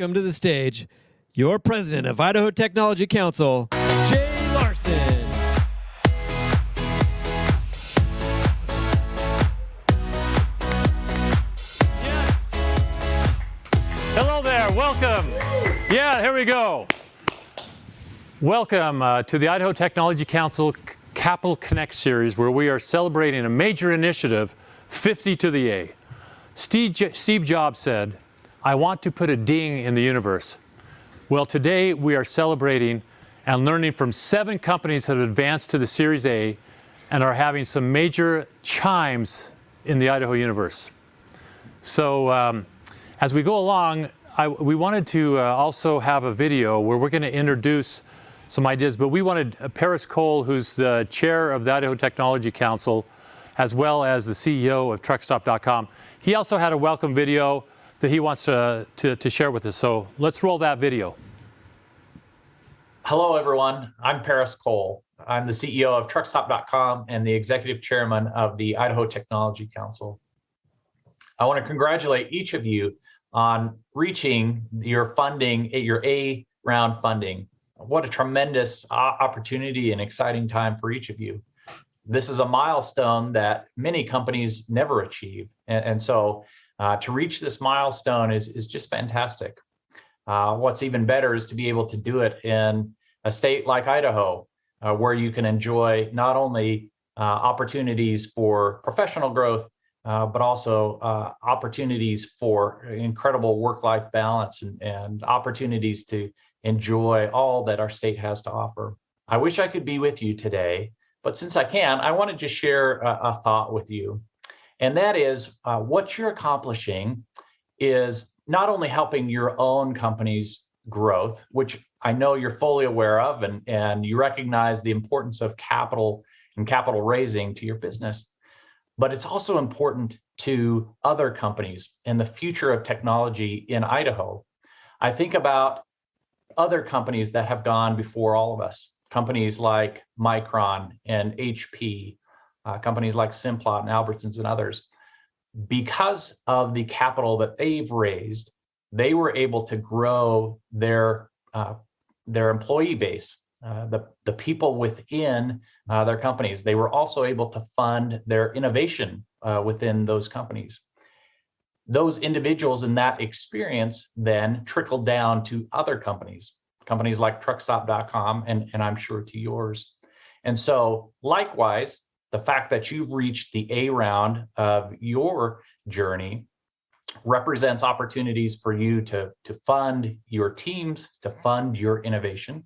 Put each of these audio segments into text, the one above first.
Welcome to the stage, your president of Idaho Technology Council, Jay Larson. Yes. Hello there. Welcome. Yeah, here we go. Welcome to the Idaho Technology Council Capital Connect series, where we are celebrating a major initiative, 50 to the A. Steve Jobs said, "I want to put a ding in the universe." Well, today we are celebrating and learning from 7 companies that have advanced to the Series A and are having some major chimes in the Idaho universe. So as we go along, we wanted to also have a video where we're going to introduce some ideas, but we wanted Paris Cole, who's the chair of the Idaho Technology Council, as well as the CEO of truckstop.com. He also had a welcome video that he wants to share with us. So let's roll that video. Hello, everyone. I'm Paris Cole. I'm the CEO of truckstop.com and the executive chairman of the Idaho Technology Council. I want to congratulate each of you on reaching your funding, your A round funding. What a tremendous opportunity and exciting time for each of you. This is a milestone that many companies never achieve. And so to reach this milestone is just fantastic. What's even better is to be able to do it in a state like Idaho, where you can enjoy not only opportunities for professional growth, but also opportunities for incredible work-life balance and opportunities to enjoy all that our state has to offer. I wish I could be with you today, but since I can, I want to just share a thought with you. And that is what you're accomplishing is not only helping your own company's growth, which I know you're fully aware of, and you recognize the importance of capital and capital raising to your business, but it's also important to other companies and the future of technology in Idaho. I think about other companies that have gone before all of us, companies like Micron and HP, companies like Simplot and Albertsons and others. Because of the capital that they've raised, they were able to grow their employee base, the people within their companies. They were also able to fund their innovation within those companies. Those individuals in that experience then trickled down to other companies like truckstop.com, and I'm sure to yours. And so likewise, the fact that you've reached the A round of your journey represents opportunities for you to fund your teams, to fund your innovation,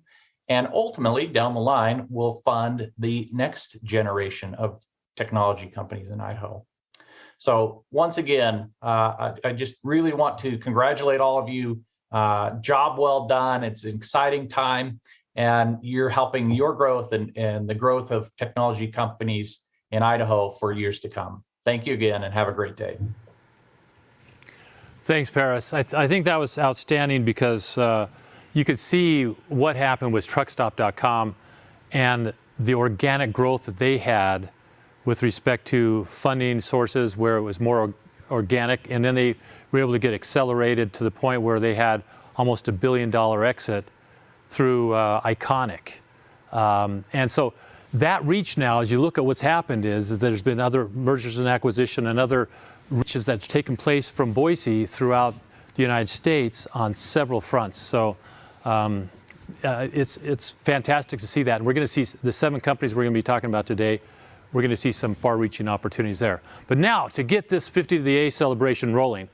and ultimately down the line will fund the next generation of technology companies in Idaho. So once again, I just really want to congratulate all of you. Job well done. It's an exciting time, and you're helping your growth and the growth of technology companies in Idaho for years to come. Thank you again, and have a great day. Thanks, Paris. I think that was outstanding because you could see what happened with truckstop.com and the organic growth that they had with respect to funding sources where it was more organic, and then they were able to get accelerated to the point where they had almost $1 billion exit through Iconic. And so that reach now, as you look at what's happened, is there's been other mergers and acquisition and other reaches that's taken place from Boise throughout the United States on several fronts. So it's fantastic to see that. And we're going to see the 7 companies we're going to be talking about today. We're going to see some far-reaching opportunities there. But now, to get this 50 to the A celebration rolling,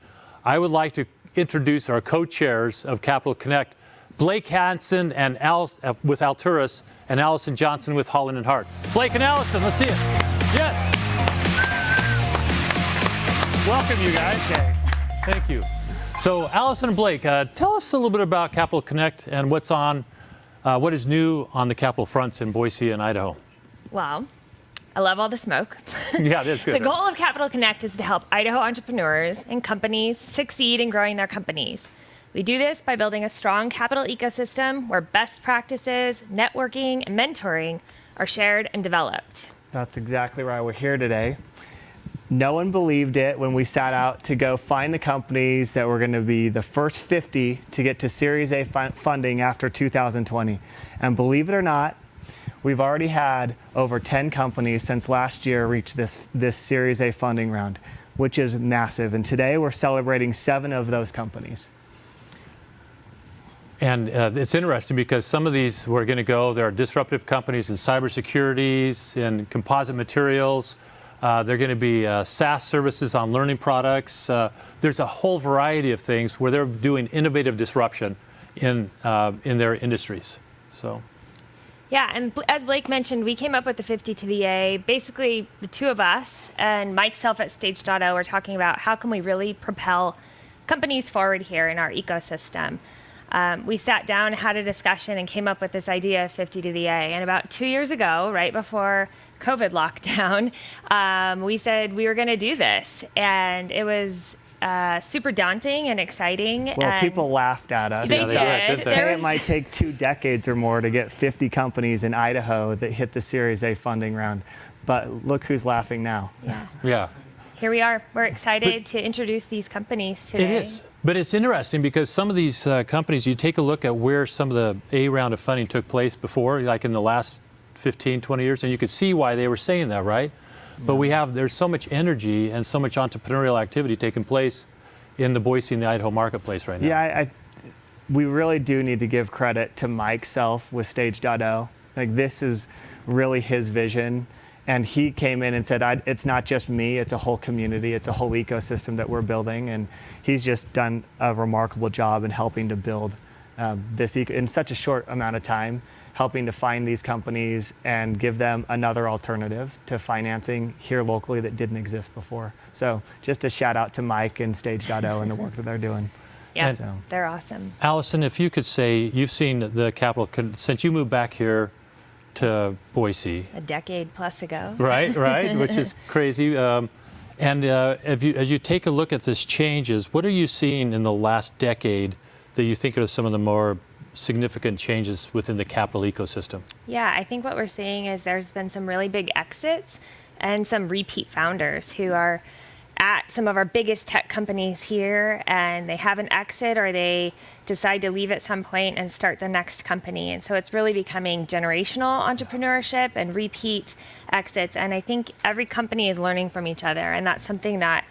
I would like to introduce our co-chairs of Capital Connect, Blake Hansen and Alice with Alturas, and Allison Johnson with Holland and Hart. Blake and Allison, let's see it. Yes. Welcome, you guys. Okay. Thank you. So, Allison and Blake, tell us a little bit about Capital Connect and what is new on the capital fronts in Boise and Idaho. Well, I love all the smoke. Yeah, that's good. The goal of Capital Connect is to help Idaho entrepreneurs and companies succeed in growing their companies. We do this by building a strong capital ecosystem where best practices, networking, and mentoring are shared and developed. That's exactly why we're here today. No one believed it when we set out to go find the companies that were going to be the first 50 to get to Series A funding after 2020. And believe it or not, we've already had over 10 companies since last year reach this Series A funding round, which is massive. And today we're celebrating 7 of those companies. And it's interesting because some of these we're going to go, there are disruptive companies in cybersecurity, in composite materials. They're going to be SaaS services on learning products. There's a whole variety of things where they're doing innovative disruption in their industries. So. Yeah, and as Blake mentioned, we came up with the 50 to the A. Basically, the two of us and Mike Self at Stage.0 are talking about how can we really propel companies forward here in our ecosystem. We sat down, had a discussion, and came up with this idea of 50 to the A. And about 2 years ago, right before COVID lockdown, we said we were going to do this. And it was super daunting and exciting. Well, and people laughed at us. They Yeah, they did. did, didn't they? There It was- might take 2 decades or more to get 50 companies in Idaho that hit the Series A funding round. But look who's laughing now. yeah. Yeah. Here we are. We're excited to introduce these companies today. It is. But it's interesting because some of these companies, you take a look at where some of the A round of funding took place before, like in the last 15, 20 years, and you could see why they were saying that, right? But there's so much energy and so much entrepreneurial activity taking place in the Boise and the Idaho marketplace right now. Yeah, we really do need to give credit to Mike Self with Stage.0. Like, this is really his vision. And he came in and said, it's not just me, it's a whole community, it's a whole ecosystem that we're building. And he's just done a remarkable job in helping to build this in such a short amount of time, helping to find these companies and give them another alternative to financing here locally that didn't exist before. So just a shout out to Mike and Stage.0 and the work that they're doing. Yeah, So. they're awesome. Allison, if you could say, you've seen the capital, since you moved back here to Boise, A decade plus ago. right, which is crazy. As you take a look at this changes, what are you seeing in the last decade that you think are some of the more significant changes within the capital ecosystem? Yeah, I think what we're seeing is there's been some really big exits and some repeat founders who are at some of our biggest tech companies here, and they have an exit or they decide to leave at some point and start the next company. And so it's really becoming generational entrepreneurship and repeat exits. And I think every company is learning from each other, and that's something that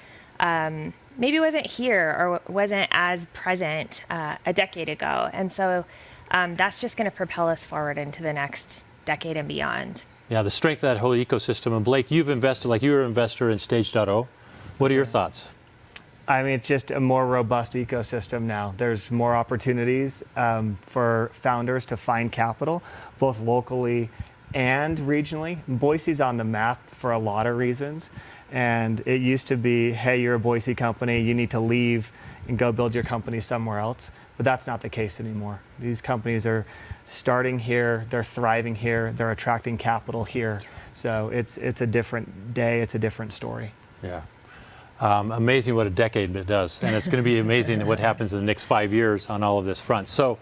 maybe wasn't here or wasn't as present a decade ago. And so that's just going to propel us forward into the next decade and beyond. Yeah, the strength of that whole ecosystem. And Blake, you've invested, like you were an investor in Stage.0. What are your thoughts? I mean, it's just a more robust ecosystem now. There's more opportunities for founders to find capital, both locally and regionally. Boise's on the map for a lot of reasons. And it used to be, hey, you're a Boise company, you need to leave and go build your company somewhere else. But that's not the case anymore. These companies are starting here, they're thriving here, they're attracting capital here. So it's a different day, it's a different story. Yeah. Amazing what a decade it does. And it's going to be amazing what happens in the next 5 years on all of this front. So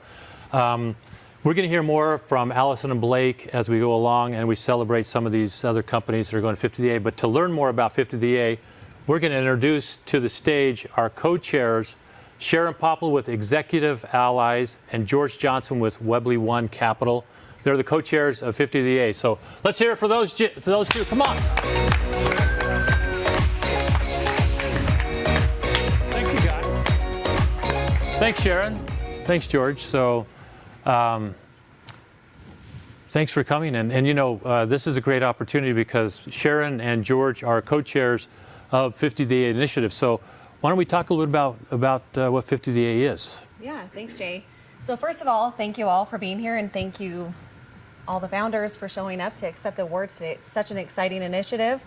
we're going to hear more from Allison and Blake as we go along and we celebrate some of these other companies that are going to 50A. But to learn more about 50A, we're going to introduce to the stage our co-chairs, Sharon Popple with Executive Allies and George Johnson with Webley One Capital. They're the co-chairs of 50A. So let's hear it for those two. Come on. Thanks, Sharon. Thanks, George. So, thanks for coming. And you know, this is a great opportunity because Sharon and George are co-chairs of 50DA Initiative. So, why don't we talk a little bit about what 50DA is? Yeah, thanks, Jay. So first of all, thank you all for being here, and thank you all the founders for showing up to accept the award today. It's such an exciting initiative,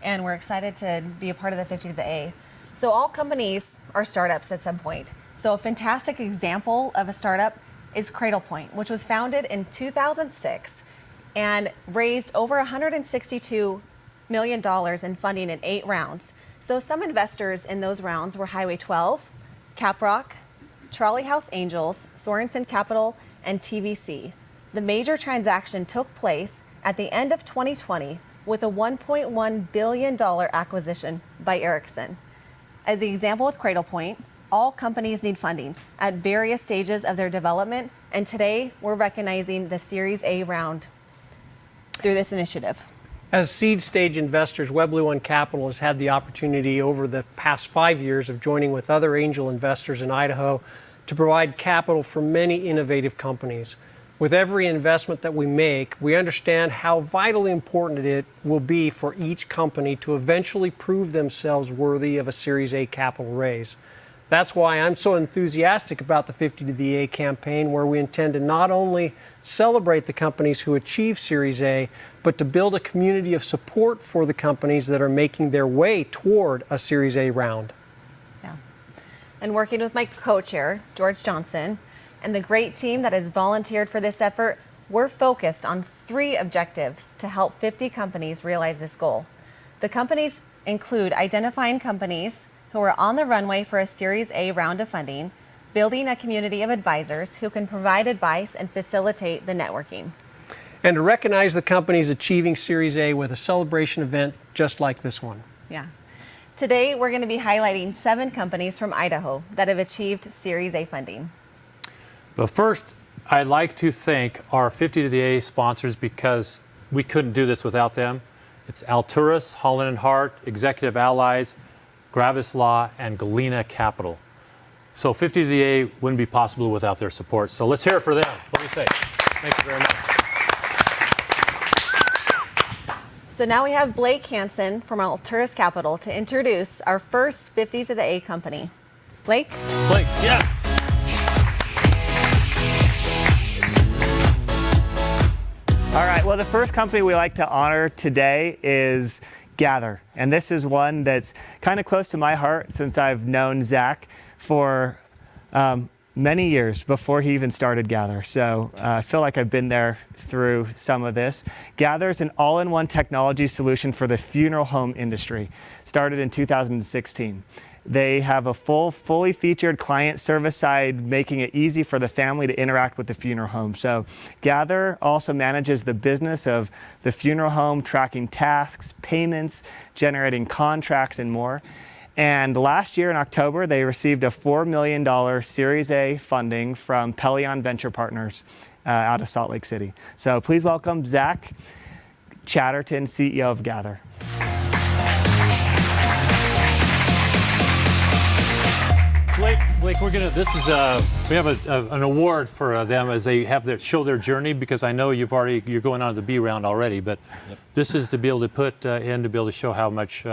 and we're excited to be a part of the 50A. So all companies are startups at some point. So a fantastic example of a startup is Cradlepoint, which was founded in 2006 and raised over $162 million in funding in 8 rounds. So some investors in those rounds were Highway 12, Caprock, Trolley House Angels, Sorensen Capital, and TVC. The major transaction took place at the end of 2020 with a $1.1 billion acquisition by Ericsson. As the example with Cradlepoint, all companies need funding at various stages of their development, and today we're recognizing the Series A round through this initiative. As seed stage investors, Webley One Capital has had the opportunity over the past 5 years of joining with other angel investors in Idaho to provide capital for many innovative companies. With every investment that we make, we understand how vitally important it will be for each company to eventually prove themselves worthy of a Series A capital raise. That's why I'm so enthusiastic about the 50 to the A campaign, where we intend to not only celebrate the companies who achieve Series A, but to build a community of support for the companies that are making their way toward a Series A round. Yeah. And working with my co-chair, George Johnson, and the great team that has volunteered for this effort, we're focused on 3 objectives to help 50 companies realize this goal. The companies include identifying companies who are on the runway for a Series A round of funding, building a community of advisors who can provide advice and facilitate the networking. And to recognize the companies achieving Series A with a celebration event just like this one. Yeah. Today, we're going to be highlighting 7 companies from Idaho that have achieved Series A funding. But first, I'd like to thank our 50 to the A sponsors because we couldn't do this without them. It's Alturas, Holland & Hart, Executive Allies, Gravis Law, and Galena Capital. So 50 to the A wouldn't be possible without their support. So let's hear it for them. What do you say? Thank you very much. So now we have Blake Hansen from Alturas Capital to introduce our first 50 to the A company. Blake? Blake, yeah. All right, well, the first company we like to honor today is Gather. And this is one that's kind of close to my heart since I've known Zach for many years before he even started Gather. So I feel like I've been there through some of this. Gather is an all-in-one technology solution for the funeral home industry. Started in 2016. They have a fully featured client service side, making it easy for the family to interact with the funeral home. So Gather also manages the business of the funeral home, tracking tasks, payments, generating contracts, and more. And last year in October, they received a $4 million Series A funding from Pelion Venture Partners out of Salt Lake City. So please welcome Zach Chatterton, CEO of Gather. Blake, we have an award for them as they have show their journey, because I know you're going on to the B round already, but this is to be able to put to be able to show how much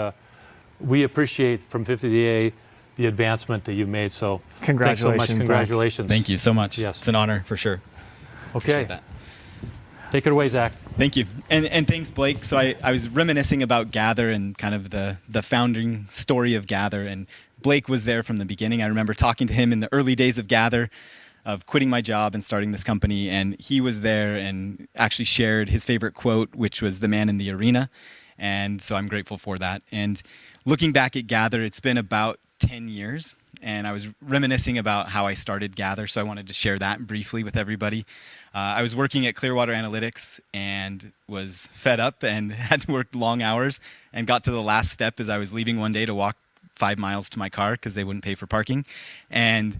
we appreciate from 50DA the advancement that you've made. So congratulations. Thanks so much. Congratulations. Thank you so much. Yes. It's an honor for sure. Okay. Take it away, Zach. Thank you. And thanks, Blake. So I was reminiscing about Gather and kind of the founding story of Gather. And Blake was there from the beginning. I remember talking to him in the early days of Gather, of quitting my job and starting this company. And he was there and actually shared his favorite quote, which was "the man in the arena." And so I'm grateful for that. And looking back at Gather, it's been about 10 years. And I was reminiscing about how I started Gather, so I wanted to share that briefly with everybody. I was working at Clearwater Analytics and was fed up and had to work long hours, and got to the last step as I was leaving one day to walk 5 miles to my car because they wouldn't pay for parking. And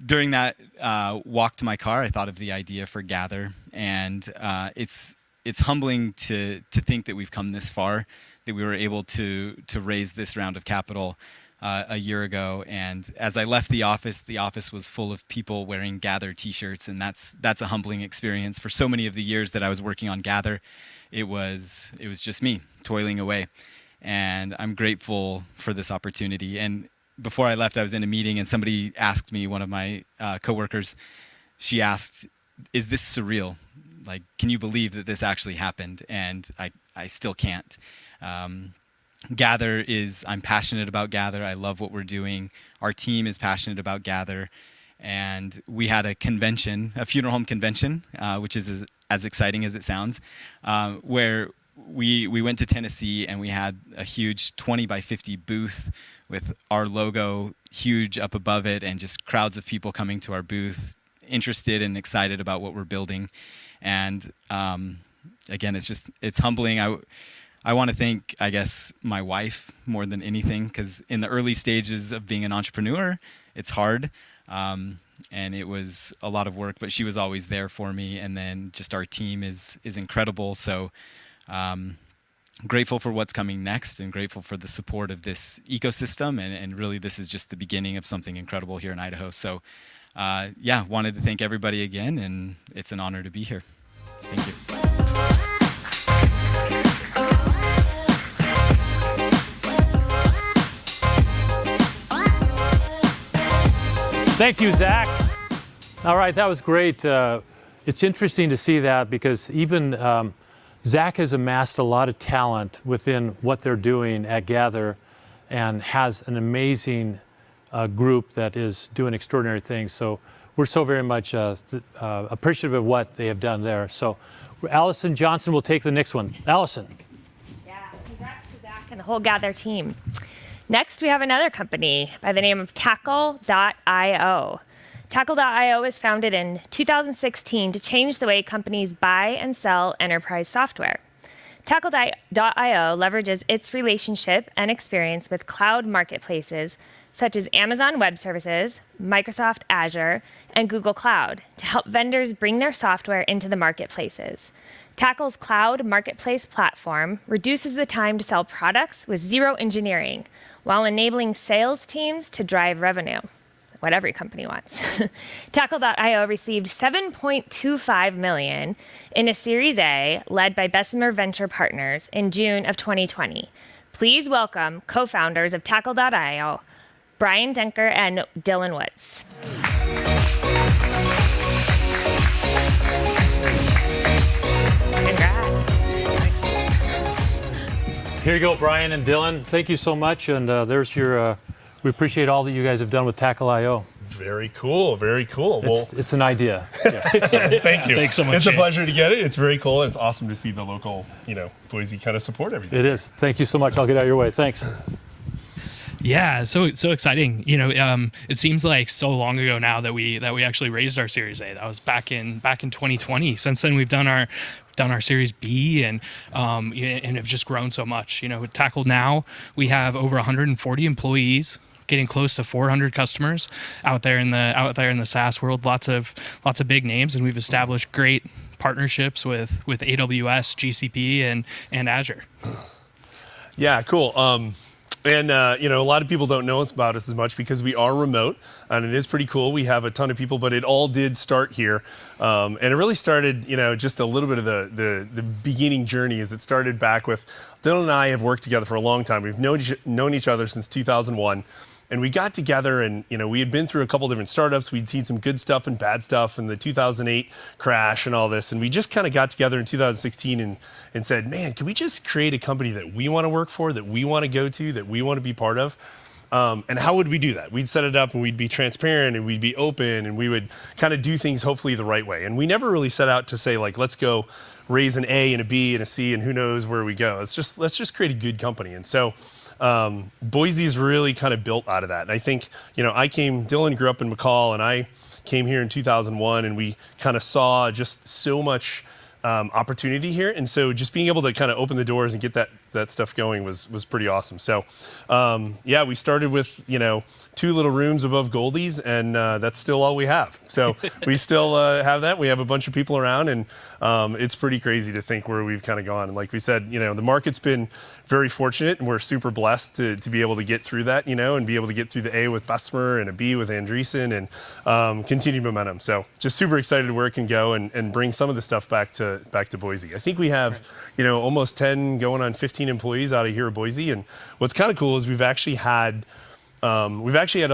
during that walk to my car, I thought of the idea for Gather, and it's humbling to think that we've come this far, that we were able to raise this round of capital a year ago. And as I left the office was full of people wearing Gather t-shirts, and that's a humbling experience. For so many of the years that I was working on Gather, it was just me toiling away. And I'm grateful for this opportunity. And before I left, I was in a meeting and somebody asked me, one of my coworkers, she asked, "Is this surreal? Like, can you believe that this actually happened?" And I still can't. Gather I'm passionate about Gather. I love what we're doing. Our team is passionate about Gather. And we had a convention, a funeral home convention, which is as exciting as it sounds, where we went to Tennessee and we had a huge 20 by 50 booth with our logo huge up above it, and just crowds of people coming to our booth, interested and excited about what we're building. And again, it's humbling. I want to thank, I guess, my wife more than anything, because in the early stages of being an entrepreneur, it's hard. And it was a lot of work, but she was always there for me. And then just our team is incredible. So grateful for what's coming next, and grateful for the support of this ecosystem. And really, this is just the beginning of something incredible here in Idaho. So wanted to thank everybody again, and it's an honor to be here. Thank you. Thank you, Zach. All right, that was great. It's interesting to see that, because even Zach has amassed a lot of talent within what they're doing at Gather, and has an amazing group that is doing extraordinary things. So we're so very much appreciative of what they have done there. So Allison Johnson will take the next one. Allison. Yeah, congrats to Zach and the whole Gather team. Next, we have another company by the name of Tackle.io. Tackle.io was founded in 2016 to change the way companies buy and sell enterprise software. Tackle.io leverages its relationship and experience with cloud marketplaces such as Amazon Web Services, Microsoft Azure, and Google Cloud to help vendors bring their software into the marketplaces. Tackle's cloud marketplace platform reduces the time to sell products with zero engineering, while enabling sales teams to drive revenue, what every company wants. Tackle.io received $7.25 million in a Series A led by Bessemer Venture Partners in June of 2020. Please welcome co-founders of Tackle.io, Brian Denker and Dylan Woods. Congrats. Here you go, Brian and Dylan. Thank you so much. And there's your, we appreciate all that you guys have done with Tackle.io. Very cool. Very cool. It's an idea. Thank you. Thanks so much. It's Shane. a pleasure to get it. It's very cool. And it's awesome to see the local, Boise kind of support everything. It is. Thank you so much. I'll get out of your way. Thanks. Yeah, so exciting. It seems like so long ago now that we actually raised our Series A. That was back in 2020. Since then, we've done our Series B and have just grown so much. With Tackle now, we have over 140 employees, getting close to 400 customers out there in the SaaS world. Lots of big names, and we've established great partnerships with AWS, GCP, and Azure. Yeah, cool. And a lot of people don't know about us as much because we are remote, and it is pretty cool. We have a ton of people, but it all did start here. And it really started, just a little bit of the beginning journey as it started back with Dylan and I have worked together for a long time. We've known each other since 2001. And we got together and, we had been through a couple different startups. We'd seen some good stuff and bad stuff and the 2008 crash and all this. And we just kind of got together in 2016 and said, man, can we just create a company that we want to work for, that we want to go to, that we want to be part of? And how would we do that? We'd set it up and we'd be transparent and we'd be open and we would kind of do things hopefully the right way. And we never really set out to say, like, let's go raise an A and a B and a C and who knows where we go. Let's just create a good company. And so Boise is really kind of built out of that. And I think, Dylan grew up in McCall and I came here in 2001 and we kind of saw just so much opportunity here. And so just being able to kind of open the doors and get that stuff going was pretty awesome. So we started with, 2 little rooms above Goldie's and that's still all we have. So we still have that. We have a bunch of people around and it's pretty crazy to think where we've kind of gone. And like we said, the market's been very fortunate and we're super blessed to be able to get through that, and be able to get through the A with Bessemer and a B with Andreessen and continued momentum. So just super excited where it can go and bring some of the stuff back to Boise. I think we have, almost 10 going on 15 employees out of here at Boise. And what's kind of cool is we've actually had a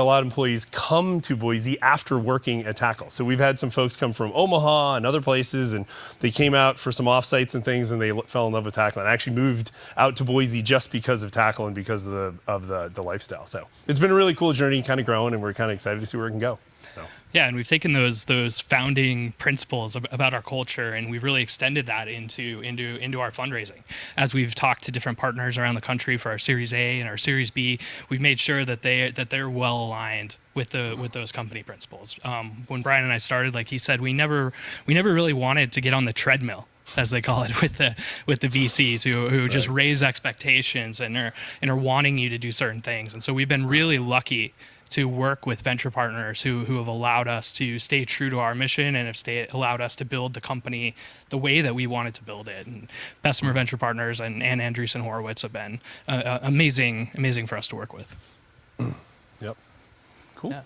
lot of employees come to Boise after working at Tackle. So we've had some folks come from Omaha and other places, and they came out for some offsites and things, and they fell in love with Tackle and actually moved out to Boise just because of Tackle and because of the lifestyle. So it's been a really cool journey, kind of growing, and we're kind of excited to see where it can go. So. Yeah, and we've taken those founding principles about our culture, and we've really extended that into our fundraising. As we've talked to different partners around the country for our Series A and our Series B, we've made sure that they're well aligned with those company principles. When Brian and I started, like he said, we never really wanted to get on the treadmill, as they call it, with the VCs who just raise expectations and are wanting you to do certain things. And so we've been really lucky to work with venture partners who have allowed us to stay true to our mission and have allowed us to build the company the way that we wanted to build it. And Bessemer Venture Partners and Andreessen Horowitz have been amazing for us to work with. Yep. Cool. Yeah.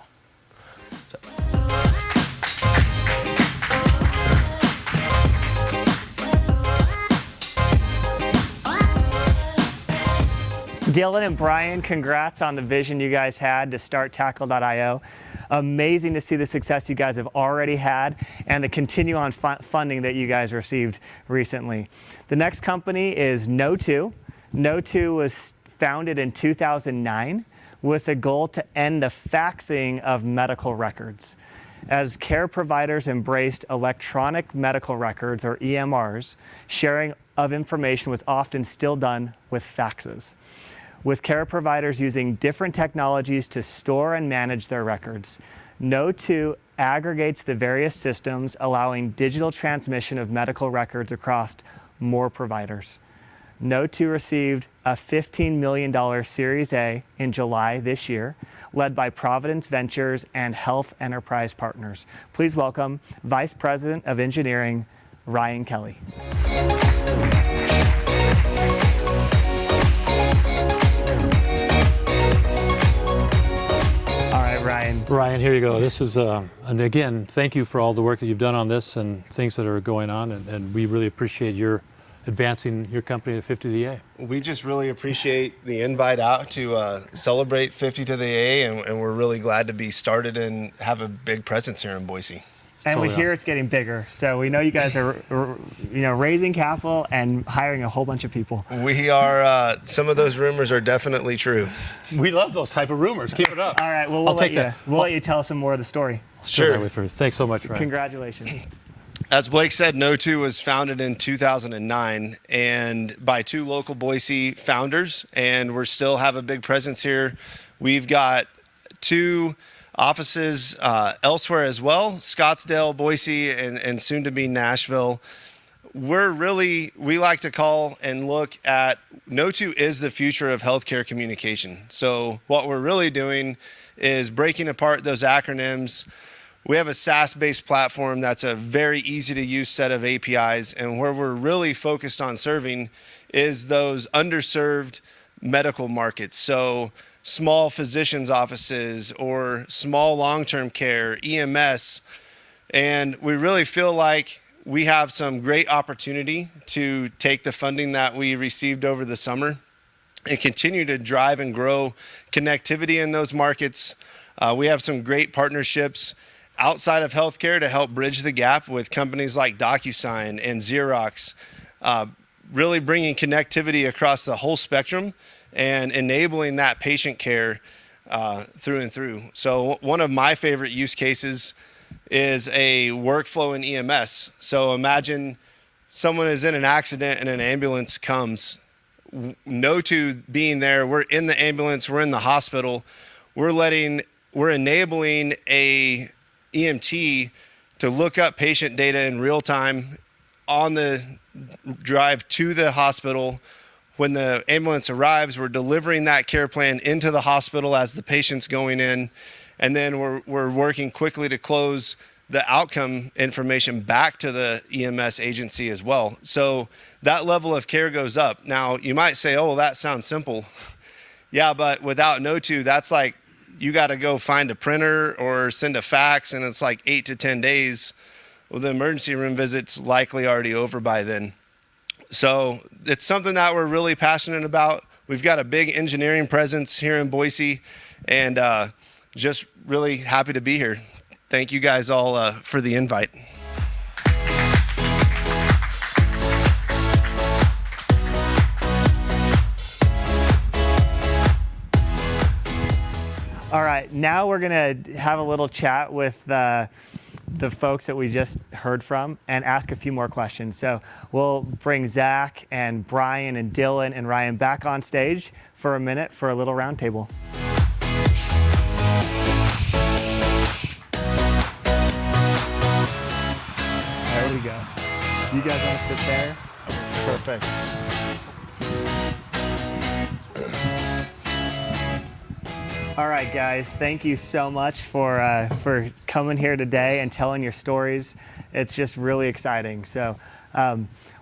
Dylan and Brian, congrats on the vision you guys had to start Tackle.io. Amazing to see the success you guys have already had and the continue on funding that you guys received recently. The next company is Know2. Know2 was founded in 2009 with a goal to end the faxing of medical records. As care providers embraced electronic medical records, or EMRs, sharing of information was often still done with faxes. with care providers using different technologies to store and manage their records. No2 aggregates the various systems, allowing digital transmission of medical records across more providers. No2 received a $15 million Series A in July this year, led by Providence Ventures and Health Enterprise Partners. Please welcome Vice President of Engineering, Ryan Kelly. All right, Ryan. Ryan, here you go. This is, and again, thank you for all the work that you've done on this and things that are going on, and we really appreciate your advancing your company to 50 to the A. We just really appreciate the invite out to celebrate 50 to the A, and we're really glad to be started and have a big presence here in Boise. And totally we hear awesome. It's getting bigger, so we know you guys are, raising capital and hiring a whole bunch of people. We are. Some of those rumors are definitely true. We love those type of rumors. Keep it up. All right, well, I'll take that. We'll let you tell some more of the story. Sure. Thanks so much, Ryan. Congratulations. As Blake said, No2 was founded in 2009 and by two local Boise founders, and we still have a big presence here. We've got two offices elsewhere as well, Scottsdale, Boise, and soon to be Nashville. We like to call and look at No2 is the future of healthcare communication. So what we're really doing is breaking apart those acronyms. We have a SaaS-based platform that's a very easy to use set of APIs, and where we're really focused on serving is those underserved medical markets. So small physicians' offices or small long-term care, EMS, and we really feel like we have some great opportunity to take the funding that we received over the summer and continue to drive and grow connectivity in those markets. We have some great partnerships outside of healthcare to help bridge the gap with companies like DocuSign and Xerox, really bringing connectivity across the whole spectrum and enabling that patient care through and through. So one of my favorite use cases is a workflow in EMS. So imagine someone is in an accident and an ambulance comes. No2 being there, we're in the ambulance, we're in the hospital, we're enabling a EMT to look up patient data in real time on the drive to the hospital. When the ambulance arrives, we're delivering that care plan into the hospital as the patient's going in, and then we're working quickly to close the outcome information back to the EMS agency as well. So that level of care goes up. Now, you might say, oh, that sounds simple. Yeah, but without No2, that's like you got to go find a printer or send a fax, and it's like 8 to 10 days. Well, the emergency room visit's likely already over by then. So it's something that we're really passionate about. We've got a big engineering presence here in Boise, and just really happy to be here. Thank you guys all for the invite. All right, now we're going to have a little chat with the folks that we just heard from and ask a few more questions. So we'll bring Zach and Brian and Dylan and Ryan back on stage for a minute for a little roundtable. There we go. You guys want to sit there? Perfect. All right, guys, thank you so much for coming here today and telling your stories. It's just really exciting. So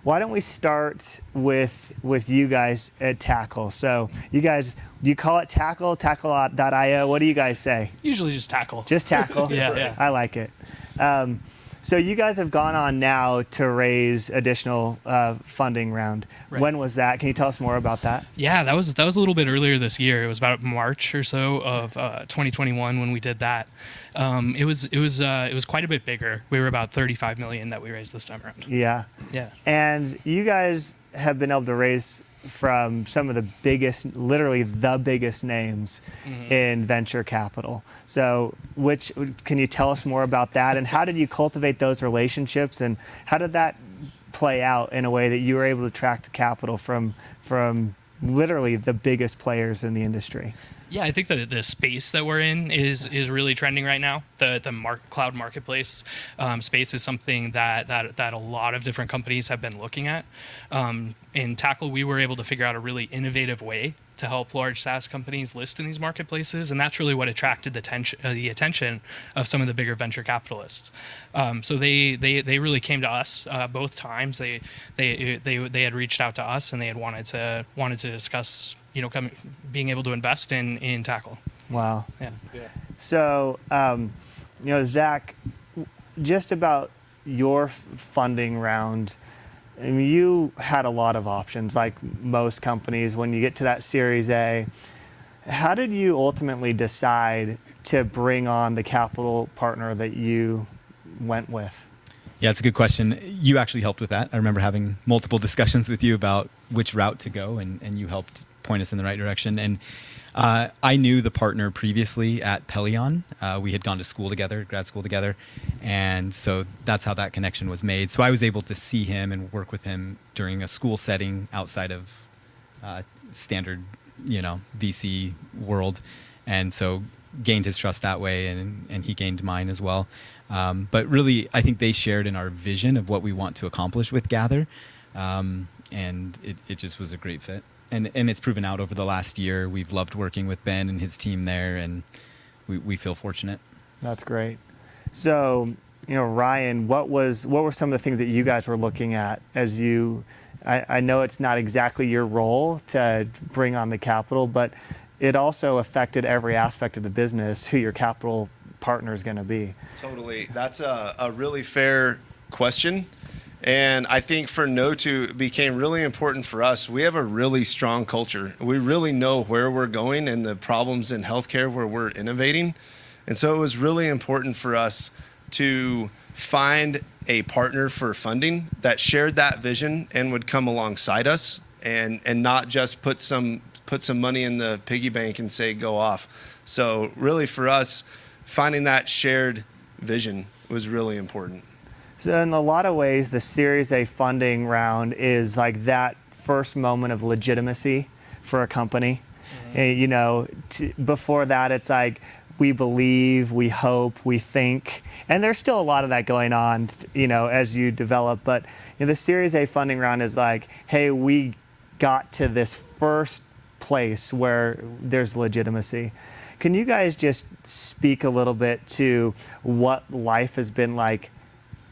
why don't we start with you guys at Tackle? So you guys, do you call it Tackle, tackle.io? What do you guys say? Usually just Tackle. Just Tackle? Yeah. I like it. So you guys have gone on now to raise additional funding round. Right. When was that? Can you tell us more about that? Yeah, that was a little bit earlier this year. It was about March or so of 2021 when we did that. It was quite a bit bigger. We were about 35 million that we raised this time around. Yeah. Yeah. And you guys have been able to raise from some of the biggest, literally the biggest names in venture capital. So can you tell us more about that, and how did you cultivate those relationships, and how did that play out in a way that you were able to attract capital from literally the biggest players in the industry. Yeah, I think the space that we're in is really trending right now. The cloud marketplace space is something that a lot of different companies have been looking at. In Tackle, we were able to figure out a really innovative way to help large SaaS companies list in these marketplaces, and that's really what attracted the attention of some of the bigger venture capitalists. So they really came to us both times. They had reached out to us, and they had wanted to discuss, being able to invest in Tackle. Wow. Yeah. So, Zach, just about your funding round, I mean, you had a lot of options, like most companies. When you get to that Series A, how did you ultimately decide to bring on the capital partner that you went with? Yeah, it's a good question. You actually helped with that. I remember having multiple discussions with you about which route to go, and you helped point us in the right direction. And I knew the partner previously at Pelion. We had gone to school together, grad school together. And so that's how that connection was made. So I was able to see him and work with him during a school setting outside of standard, VC world. And so gained his trust that way, and he gained mine as well. But really, I think they shared in our vision of what we want to accomplish with Gather. And it just was a great fit. And it's proven out over the last year. We've loved working with Ben and his team there, and we feel fortunate. That's great. So, Ryan, what were some of the things that you guys were looking at as you? I know it's not exactly your role to bring on the capital, but it also affected every aspect of the business who your capital partner is going to be. Totally. That's a really fair question. And I think for No2, it became really important for us. We have a really strong culture. We really know where we're going and the problems in healthcare where we're innovating. And so it was really important for us to find a partner for funding that shared that vision and would come alongside us and not just put some money in the piggy bank and say, go off. So really for us, finding that shared vision was really important. So in a lot of ways, the Series A funding round is like that first moment of legitimacy for a company. Mm-hmm. Before that, it's like we believe, we hope, we think, and there's still a lot of that going on, as you develop. But the Series A funding round is like, hey, we got to this first place where there's legitimacy. Can you guys just speak a little bit to what life has been like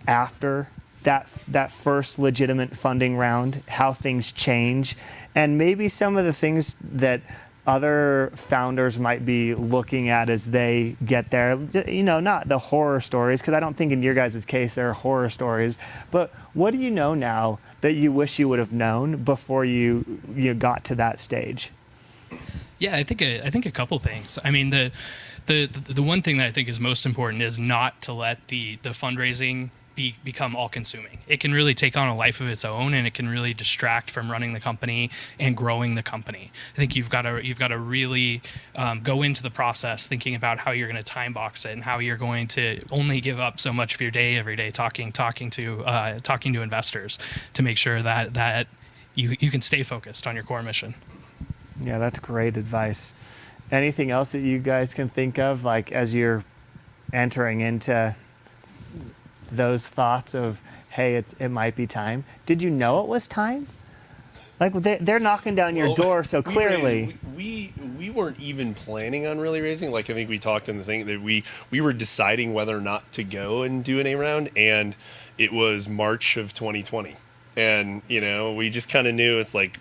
after that first legitimate funding round, how things change, and maybe some of the things that other founders might be looking at as they get there? Not the horror stories, because I don't think in your guys' case there are horror stories, but what do you know now that you wish you would have known before you got to that stage? Yeah, I think a couple things. I mean, the one thing that I think is most important is not to let the fundraising become all-consuming. It can really take on a life of its own, and it can really distract from running the company and growing the company. I think you've got to really go into the process thinking about how you're going to time box it and how you're going to only give up so much of your day every day talking to investors to make sure that you can stay focused on your core mission. Yeah, that's great advice. Anything else that you guys can think of, like as you're entering into those thoughts of, hey, it might be time? Did you know it was time? Like they're knocking down your door so clearly. We weren't even planning on really raising. Like I think we talked in the thing that we were deciding whether or not to go and do an A round, and it was March of 2020. And, we just kind of knew it's like,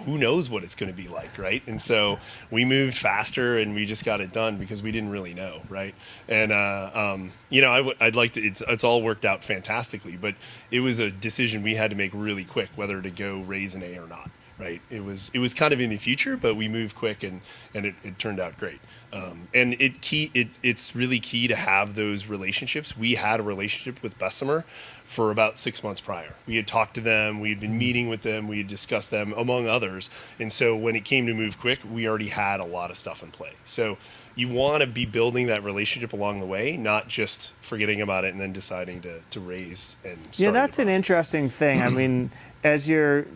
who knows what it's going to be like, right? And so we moved faster and we just got it done because we didn't really know, right? And, I'd like to, it's all worked out fantastically, but it was a decision we had to make really quick, whether to go raise an A or not, right? It was kind of in the future, but we moved quick and it turned out great. And it's really key to have those relationships. We had a relationship with Bessemer for about 6 months prior. We had talked to them, we had been meeting with them, we had discussed them, among others. And so when it came to move quick, we already had a lot of stuff in play. So you want to be building that relationship along the way, not just forgetting about it and then deciding to raise and start. Yeah, that's an interesting thing. I mean, as you're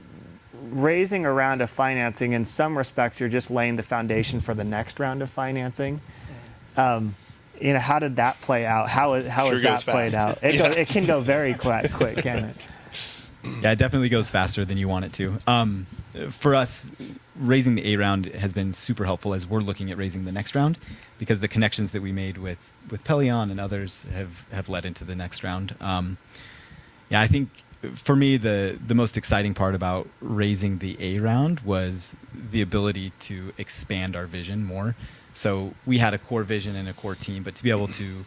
raising a round of financing, in some respects, you're just laying the foundation for the next round of financing. How did that play out? How is that played out? It can go very quick, can it? Yeah, it definitely goes faster than you want it to. For us, raising the A round has been super helpful as we're looking at raising the next round, because the connections that we made with Pelion and others have led into the next round. I think for me, the most exciting part about raising the A round was the ability to expand our vision more. So we had a core vision and a core team, but to be able to,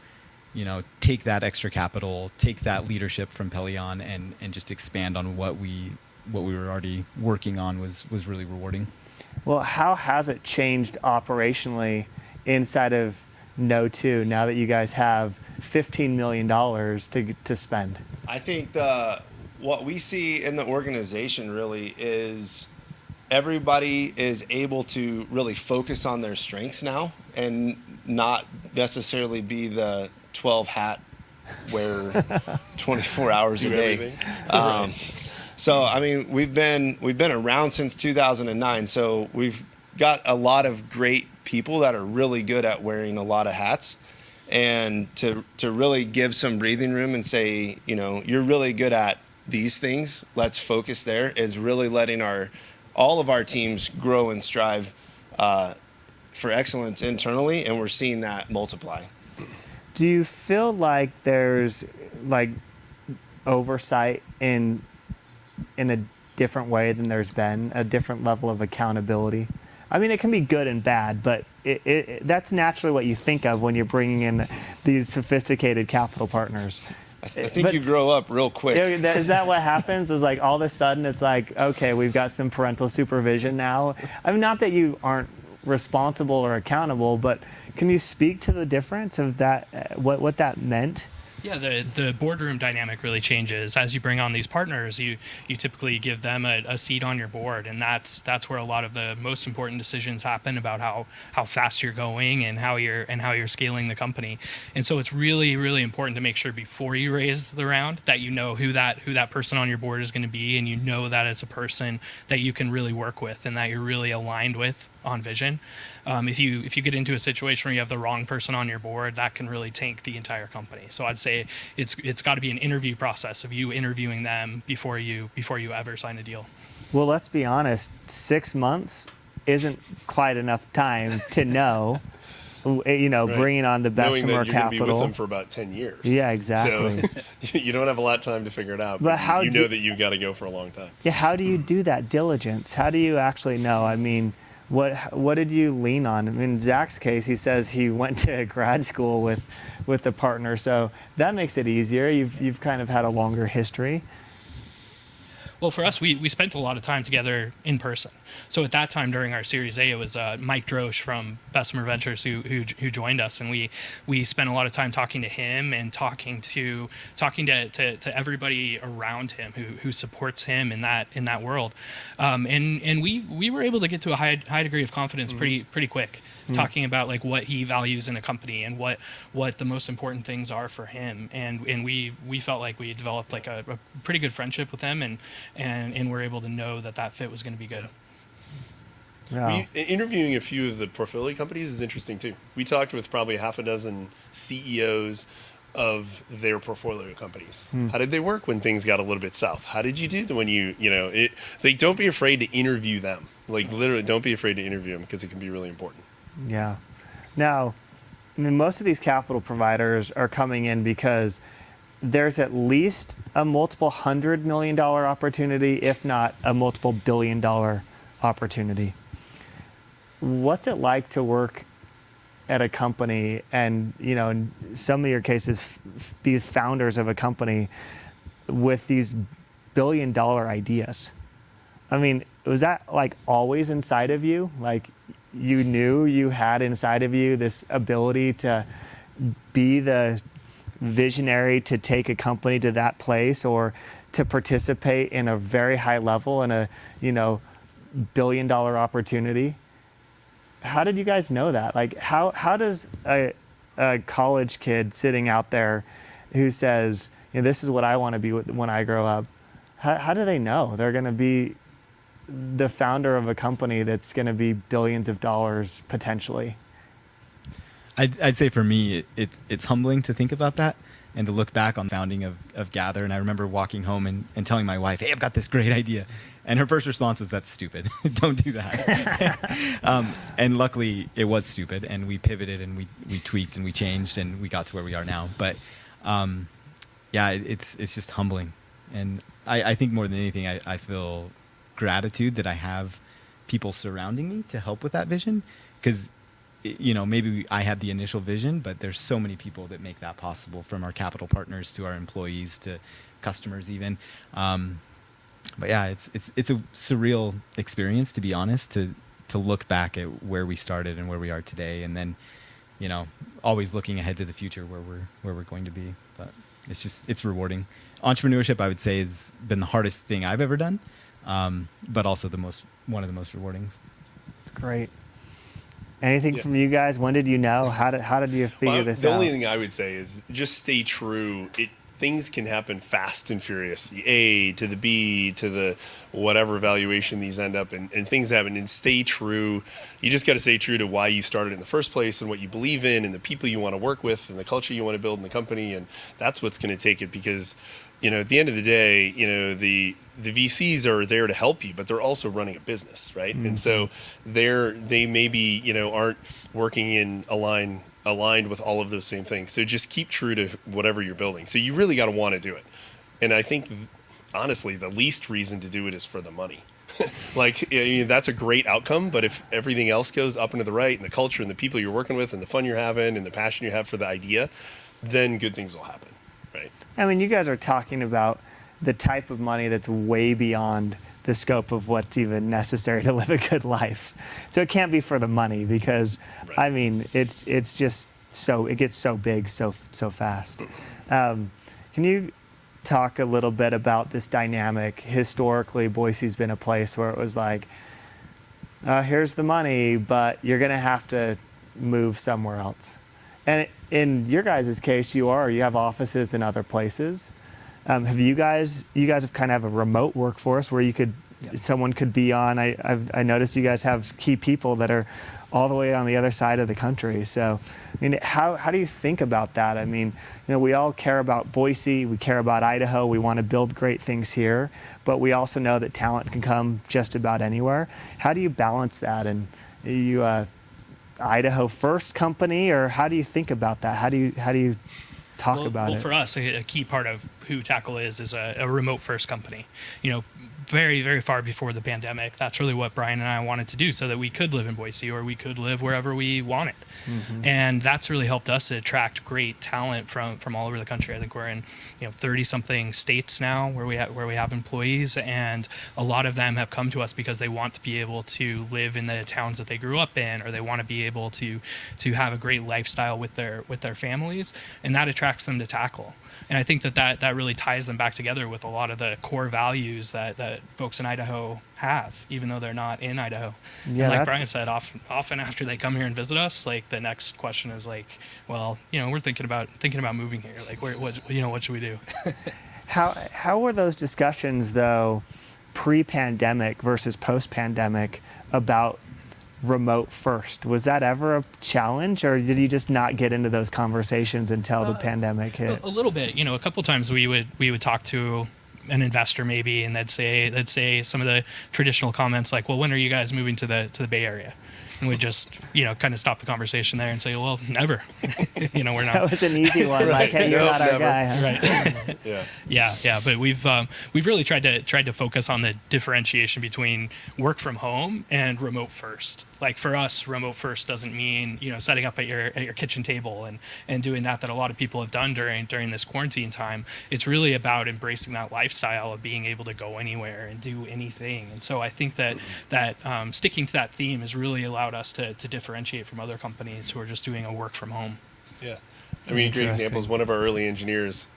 take that extra capital, take that leadership from Pelion and just expand on what we were already working on was really rewarding. Well, how has it changed operationally inside of No2 now that you guys have $15 million to spend? I think what we see in the organization really is everybody is able to really focus on their strengths now and not necessarily be the 12 hat wear 24 hours a day. So I mean, we've been around since 2009, so we've got a lot of great people that are really good at wearing a lot of hats. And to really give some breathing room and say, you're really good at these things, let's focus there, is really letting all of our teams grow and strive for excellence internally, and we're seeing that multiply. Do you feel like there's oversight in a different way than there's been, a different level of accountability? I mean, it can be good and bad, but that's naturally what you think of when you're bringing in these sophisticated capital partners. I think you grow up real quick. Is that what happens? Is like all of a sudden it's like, okay, we've got some parental supervision now. I mean, not that you aren't responsible or accountable, but can you speak to the difference of that, what that meant? Yeah, the boardroom dynamic really changes as you bring on these partners. You typically give them a seat on your board, and that's where a lot of the most important decisions happen about how fast you're going and how you're scaling the company. And so it's really, really important to make sure before you raise the round that you know who that person on your board is going to be, and you know that it's a person that you can really work with and that you're really aligned with on vision. If you get into a situation where you have the wrong person on your board, that can really tank the entire company. So I'd say it's got to be an interview process of you interviewing them before you ever sign a deal. Well, let's be honest, 6 months isn't quite enough time to know. Right. Bringing on the best Knowing from our that you're capital. Going to be with them for about 10 years. Yeah, exactly. So you don't have a lot of time to figure it out. But you know that you've got to go for a long time. Yeah, how do you do that diligence? How do you actually know? I mean, what did you lean on? I mean, in Zach's case, he says he went to grad school with the partner, so that makes it easier. You've kind of had a longer history. Well, for us, we spent a lot of time together in person. So at that time during our Series A, it was Mike Drosch from Bessemer Ventures who joined us, and we spent a lot of time talking to him and talking to everybody around him who supports him in that world, and we were able to get to a high degree of confidence pretty quick. Talking about like what he values in a company and what the most important things are for him, and we felt like we developed like a pretty good friendship with him, and we're able to know that fit was going to be good. Yeah. Interviewing a few of the portfolio companies is interesting too. We talked with probably half a dozen CEOs of their portfolio companies. How did they work when things got a little bit south? How did you do them when don't be afraid to interview them. Like literally, don't be afraid to interview them because it can be really important. Yeah. Now, I mean, most of these capital providers are coming in because there's at least a multiple $100 million opportunity, if not a multiple $1 billion opportunity. What's it like to work at a company and, in some of your cases, be founders of a company with these $1 billion ideas? I mean, was that like always inside of you? Like, you knew you had inside of you this ability to be the visionary to take a company to that place, or to participate in a very high level in a $1 billion opportunity? How did you guys know that? Like, how does a college kid sitting out there who says, this is what I want to be when I grow up, how do they know they're going to be the founder of a company that's going to be billions of dollars potentially? I'd say for me, it's humbling to think about that and to look back on the founding of Gather. And I remember walking home and telling my wife, hey, I've got this great idea. And her first response was, that's stupid. Don't do that. And luckily, it was stupid. And we pivoted and we tweaked and we changed and we got to where we are now. But yeah, it's just humbling. And I think more than anything, I feel gratitude that I have people surrounding me to help with that vision. Because maybe I had the initial vision, but there's so many people that make that possible, from our capital partners to our employees to customers even. But yeah, it's a surreal experience, to be honest, to look back at where we started and where we are today, and then always looking ahead to the future where we're going to be. But it's rewarding. Entrepreneurship, I would say, has been the hardest thing I've ever done, but also one of the most rewarding. It's great. Anything from you guys? When did you know? How did you figure this out? The only thing I would say is just stay true. Things can happen fast and furious. The A to the B to the whatever valuation these end up, and things happen. And stay true. You just got to stay true to why you started in the first place and what you believe in and the people you want to work with and the culture you want to build in the company. And that's what's going to take it, because at the end of the day, the VCs are there to help you, but they're also running a business, right? Mm-hmm. And so they maybe aren't working in aligned with all of those same things. So just keep true to whatever you're building. So you really got to want to do it. And I think, honestly, the least reason to do it is for the money. That's a great outcome, but if everything else goes up and to the right, and the culture and the people you're working with and the fun you're having and the passion you have for the idea, then good things will happen, right? I mean, you guys are talking about the type of money that's way beyond the scope of what's even necessary to live a good life. So it can't be for the money, because right. I mean, it's just it gets so big so fast. Can you talk a little bit about this dynamic? Historically, Boise's been a place where it was like, here's the money, but you're going to have to move somewhere else. And in your guys' case, you have offices in other places. Have you guys have kind of a remote workforce where someone could be on? I noticed you guys have key people that are all the way on the other side of the country. So, I mean, how do you think about that? I mean, we all care about Boise, we care about Idaho, we want to build great things here, but we also know that talent can come just about anywhere. How do you balance that? And you Idaho first company, or how do you think about that? How do you talk about it? Well, for us, a key part of who Tackle is a remote first company. Very, very far before the pandemic, that's really what Brian and I wanted to do, so that we could live in Boise, or we could live wherever we wanted. Mm-hmm. And that's really helped us to attract great talent from all over the country. I think we're in 30-something states now where we have employees, and a lot of them have come to us because they want to be able to live in the towns that they grew up in, or they want to be able to have a great lifestyle with their families, and that attracts them to Tackle. And I think that really ties them back together with a lot of the core values that folks in Idaho have, even though they're not in Idaho. Yeah, and like Brian said, often after they come here and visit us, like the next question is like, well, we're thinking about moving here. Like, what should we do? How were those discussions though, pre-pandemic versus post-pandemic, about remote first? Was that ever a challenge, or did you just not get into those conversations until the pandemic hit? A little bit. A couple times we would talk to an investor maybe, and they'd say some of the traditional comments like, well, when are you guys moving to the Bay Area? And we just, kind of stop the conversation there and say, well, never. We're not. That was an easy one. Right. Like, hey, you're not our guy. Huh? Right. Yeah. Yeah. But we've really tried to focus on the differentiation between work from home and remote first. Like for us, remote first doesn't mean setting up at your kitchen table and doing that a lot of people have done during this quarantine time. It's really about embracing that lifestyle of being able to go anywhere and do anything. And so I think that sticking to that theme has really allowed us to differentiate from other companies who are just doing a work from home. Yeah, I mean, a great example is one of our early engineers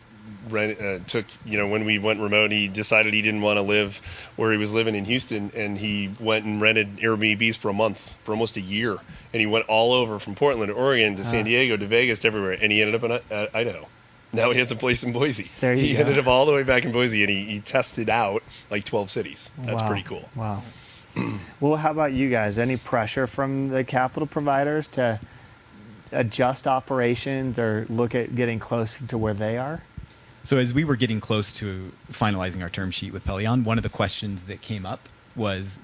took, when we went remote, he decided he didn't want to live where he was living in Houston, and he went and rented Airbnbs for a month, for almost a year, and he went all over from Portland to Oregon to San Diego to Vegas to everywhere, and he ended up in Idaho. Now he has a place in Boise. He ended up all the way back in Boise, and he tested out like 12 cities. That's pretty cool. Wow. Well, how about you guys? Any pressure from the capital providers to adjust operations or look at getting close to where they are? So as we were getting close to finalizing our term sheet with Pelion, one of the questions that came up was,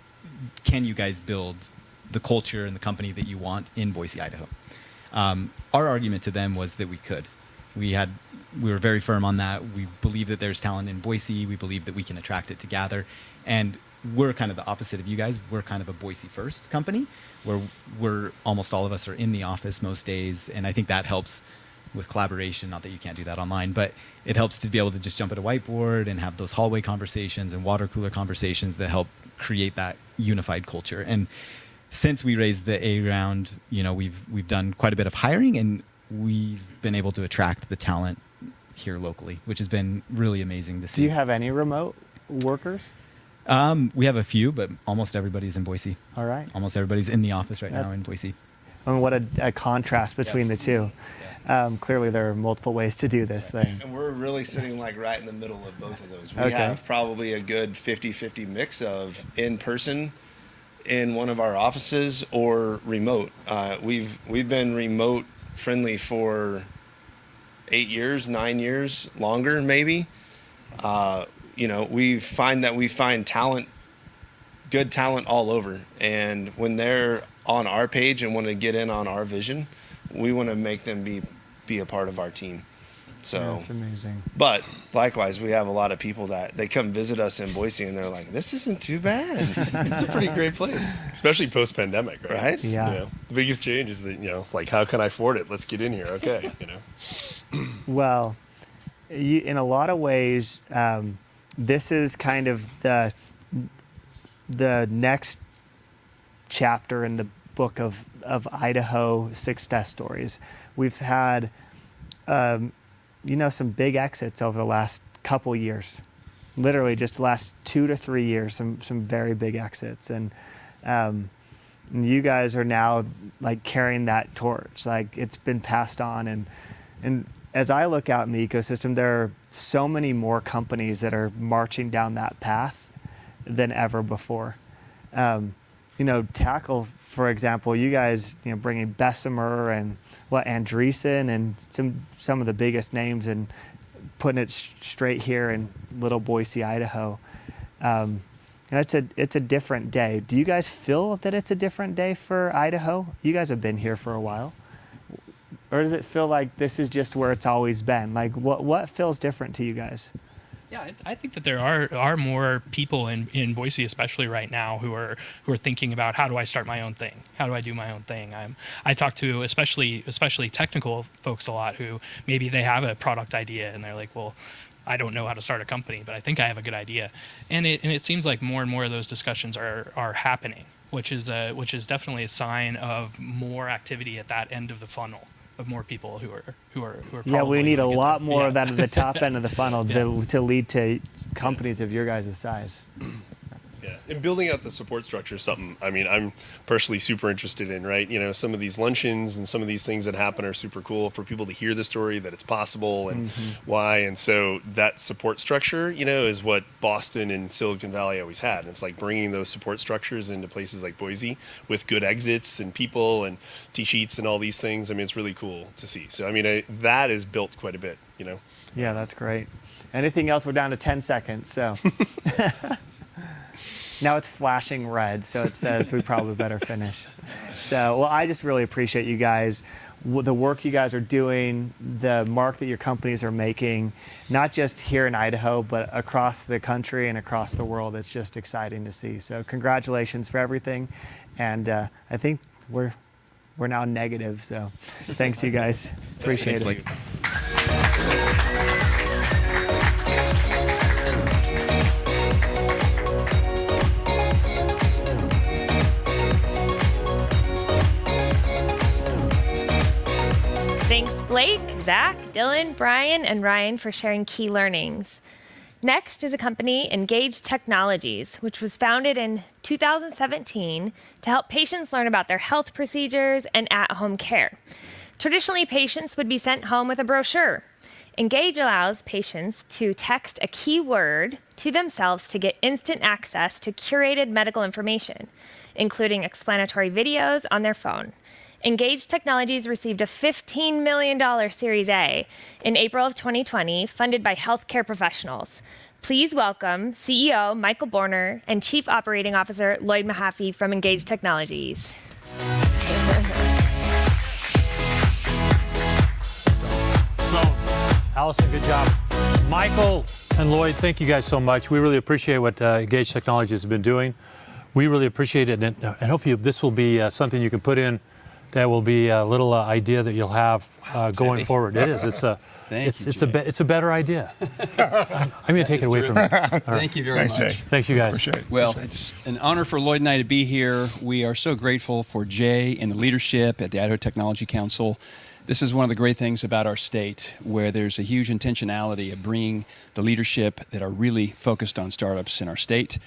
can you guys build the culture and the company that you want in Boise, Idaho? Our argument to them was that we could. We were very firm on that. We believe that there's talent in Boise. We believe that we can attract it to Gather. And we're kind of the opposite of you guys. We're kind of a Boise first company where we're almost all of us are in the office most days. And I think that helps with collaboration. Not that you can't do that online, but it helps to be able to just jump at a whiteboard and have those hallway conversations and water cooler conversations that help create that unified culture. And since we raised the A round, we've done quite a bit of hiring, and we've been able to attract the talent here locally, which has been really amazing to see. Do you have any remote workers? We have a few, but almost everybody's in Boise. All right. Almost everybody's in the office right now in Boise. I mean, what a contrast between the two. Clearly, there are multiple ways to do this thing. And we're really sitting like right in the middle of both of those. We have probably a good 50-50 mix of in person in one of our offices or remote. We've been remote friendly for 8 years, 9 years, longer maybe. We find talent, good talent all over. And when they're on our page and want to get in on our vision, we want to make them be a part of our team. So that's amazing. But likewise, we have a lot of people that they come visit us in Boise and they're like, this isn't too bad. It's a pretty great place, especially post-pandemic, right? Yeah. The biggest change is that, it's like, how can I afford it? Let's get in here. Okay. Well, in a lot of ways, this is kind of the next chapter in the book of Idaho success stories. We've had, some big exits over the last couple years. Literally just the last 2 to 3 years, some very big exits. And you guys are now like carrying that torch. Like it's been passed on. And as I look out in the ecosystem, there are so many more companies that are marching down that path than ever before. Tackle, for example, you guys, bringing Bessemer and Andreessen and some of the biggest names and putting it straight here in little Boise, Idaho. It's a different day. Do you guys feel that it's a different day for Idaho? You guys have been here for a while. Or does it feel like this is just where it's always been? Like what feels different to you guys? Yeah, I think that there are more people in Boise, especially right now, who are thinking about how do I start my own thing? How do I do my own thing? I talk to especially technical folks a lot who maybe they have a product idea and they're like, well, I don't know how to start a company, but I think I have a good idea. And it seems like more and more of those discussions are happening, which is definitely a sign of more activity at that end of the funnel, of more people who are yeah, we need a lot more of that at the top end of the funnel to lead to companies of your guys' size. Yeah, and building out the support structure is something, I'm personally super interested in, right? Some of these luncheons and some of these things that happen are super cool for people to hear the story that it's possible and why. And so that support structure, is what Boston and Silicon Valley always had. And it's like bringing those support structures into places like Boise with good exits and people and T-sheets and all these things. It's really cool to see. So, that is built quite a bit, Yeah, that's great. Anything else? We're down to 10 seconds, so. Now it's flashing red, so it says we probably better finish. So, well, I just really appreciate you guys, the work you guys are doing, the mark that your companies are making, not just here in Idaho, but across the country and across the world. It's just exciting to see. So congratulations for everything. And I think we're now negative, so thanks you guys. Appreciate it. Thanks, Blake, Zach, Dylan, Brian, and Ryan for sharing key learnings. Next is a company, Engage Technologies, which was founded in 2017 to help patients learn about their health procedures and at-home care. Traditionally, patients would be sent home with a brochure. Engage allows patients to text a keyword to themselves to get instant access to curated medical information, including explanatory videos on their phone. Engage Technologies received a $15 million Series A in April of 2020, funded by healthcare professionals. Please welcome CEO Michael Borner and Chief Operating Officer Lloyd Mahaffey from Engage Technologies. So, Allison, good job. Michael and Lloyd, thank you guys so much. We really appreciate what Engage Technologies has been doing. We really appreciate it, and hopefully this will be something you can put in that will be a little idea that you'll have going forward. It is. It's a better idea. I'm going to take it away from you. Thank you very much. Thanks, you guys. Appreciate it. Well, it's an honor for Lloyd and I to be here. We are so grateful for Jay and the leadership at the Idaho Technology Council. This is one of the great things about our state, where there's a huge intentionality of bringing the leadership that are really focused on startups in our state.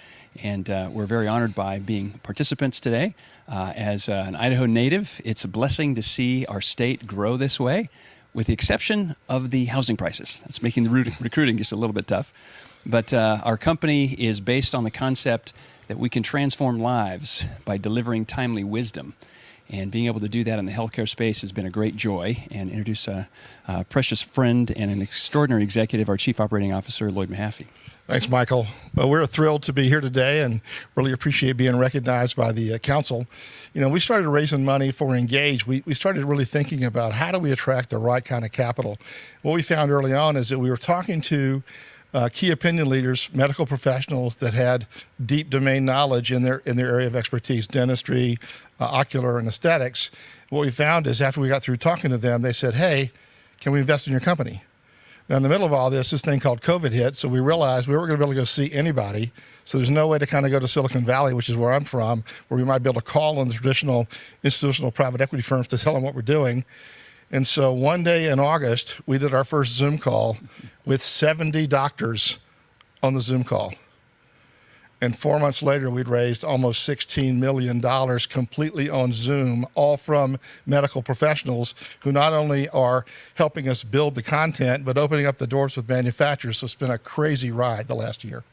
And we're very honored by being participants today. As an Idaho native, it's a blessing to see our state grow this way, with the exception of the housing prices. That's making the recruiting just a little bit tough. But our company is based on the concept that we can transform lives by delivering timely wisdom. And being able to do that in the healthcare space has been a great joy. And introduce a precious friend and an extraordinary executive, our Chief Operating Officer, Lloyd Mahaffey. Thanks, Michael. Well, we're thrilled to be here today and really appreciate being recognized by the council. You know, we started raising money for Engage. We started really thinking about how do we attract the right kind of capital. What we found early on is that we were talking to key opinion leaders, medical professionals that had deep domain knowledge in their area of expertise, dentistry, ocular, and aesthetics. What we found is after we got through talking to them, they said, hey, can we invest in your company? Now, in the middle of all this thing called COVID hit, so we realized we weren't going to be able to go see anybody. So there's no way to kind of go to Silicon Valley, which is where I'm from, where we might be able to call on the traditional institutional private equity firms to tell them what we're doing. And so one day in August, we did our first Zoom call with 70 doctors on the Zoom call. And 4 months later, we'd raised almost $16 million completely on Zoom, all from medical professionals who not only are helping us build the content, but opening up the doors with manufacturers. So it's been a crazy ride the last year.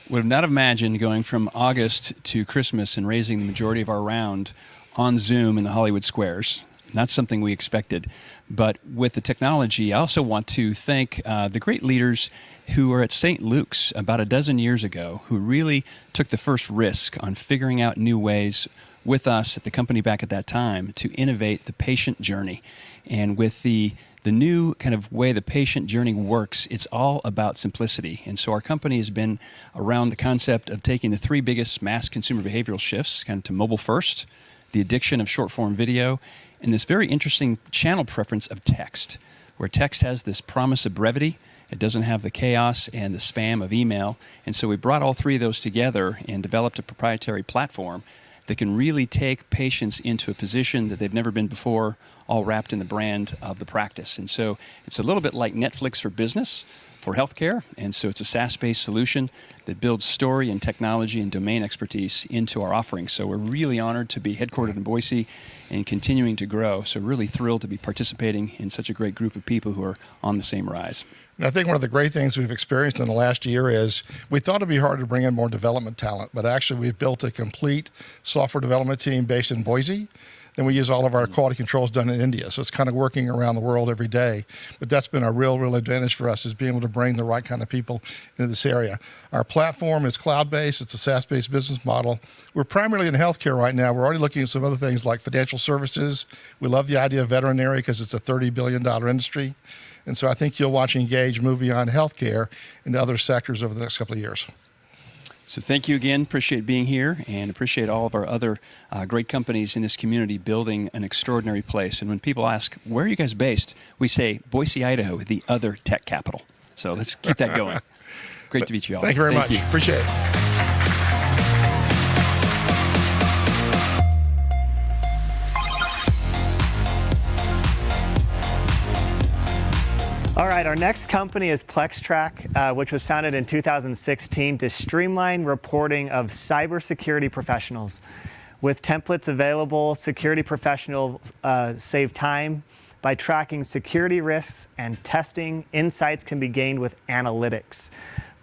Would have not imagined going from August to Christmas and raising the majority of our round on Zoom in the Hollywood Squares. Not something we expected. But with the technology, I also want to thank the great leaders who were at St. Luke's about a dozen years ago, who really took the first risk on figuring out new ways with us at the company back at that time to innovate the patient journey. And with the new kind of way the patient journey works, it's all about simplicity. And so our company has been around the concept of taking the three biggest mass consumer behavioral shifts kind of to mobile first, the addiction of short form video, and this very interesting channel preference of text, where text has this promise of brevity. It doesn't have the chaos and the spam of email. And so we brought all three of those together and developed a proprietary platform that can really take patients into a position that they've never been before, all wrapped in the brand of the practice. And so it's a little bit like Netflix for business, for healthcare. And so it's a SaaS-based solution that builds story and technology and domain expertise into our offering. So we're really honored to be headquartered in Boise and continuing to grow. So really thrilled to be participating in such a great group of people who are on the same rise. And I think one of the great things we've experienced in the last year is we thought it'd be hard to bring in more development talent, but actually we've built a complete software development team based in Boise. Then we use all of our quality controls done in India. So it's kind of working around the world every day. But that's been a real advantage for us, is being able to bring the right kind of people into this area. Our platform is cloud-based. It's a SaaS-based business model. We're primarily in healthcare right now. We're already looking at some other things like financial services. We love the idea of veterinary because it's a $30 billion industry. And so I think you'll watch Engage move beyond healthcare into other sectors over the next couple of years. So thank you again. Appreciate being here and appreciate all of our other great companies in this community building an extraordinary place. And when people ask, where are you guys based? We say Boise, Idaho, the other tech capital. So let's keep that going. Great to meet you all. Thank you very much. Appreciate it. All right, our next company is PlexTrack, which was founded in 2016 to streamline reporting of cybersecurity professionals. With templates available, security professionals save time By tracking security risks and testing, insights can be gained with analytics.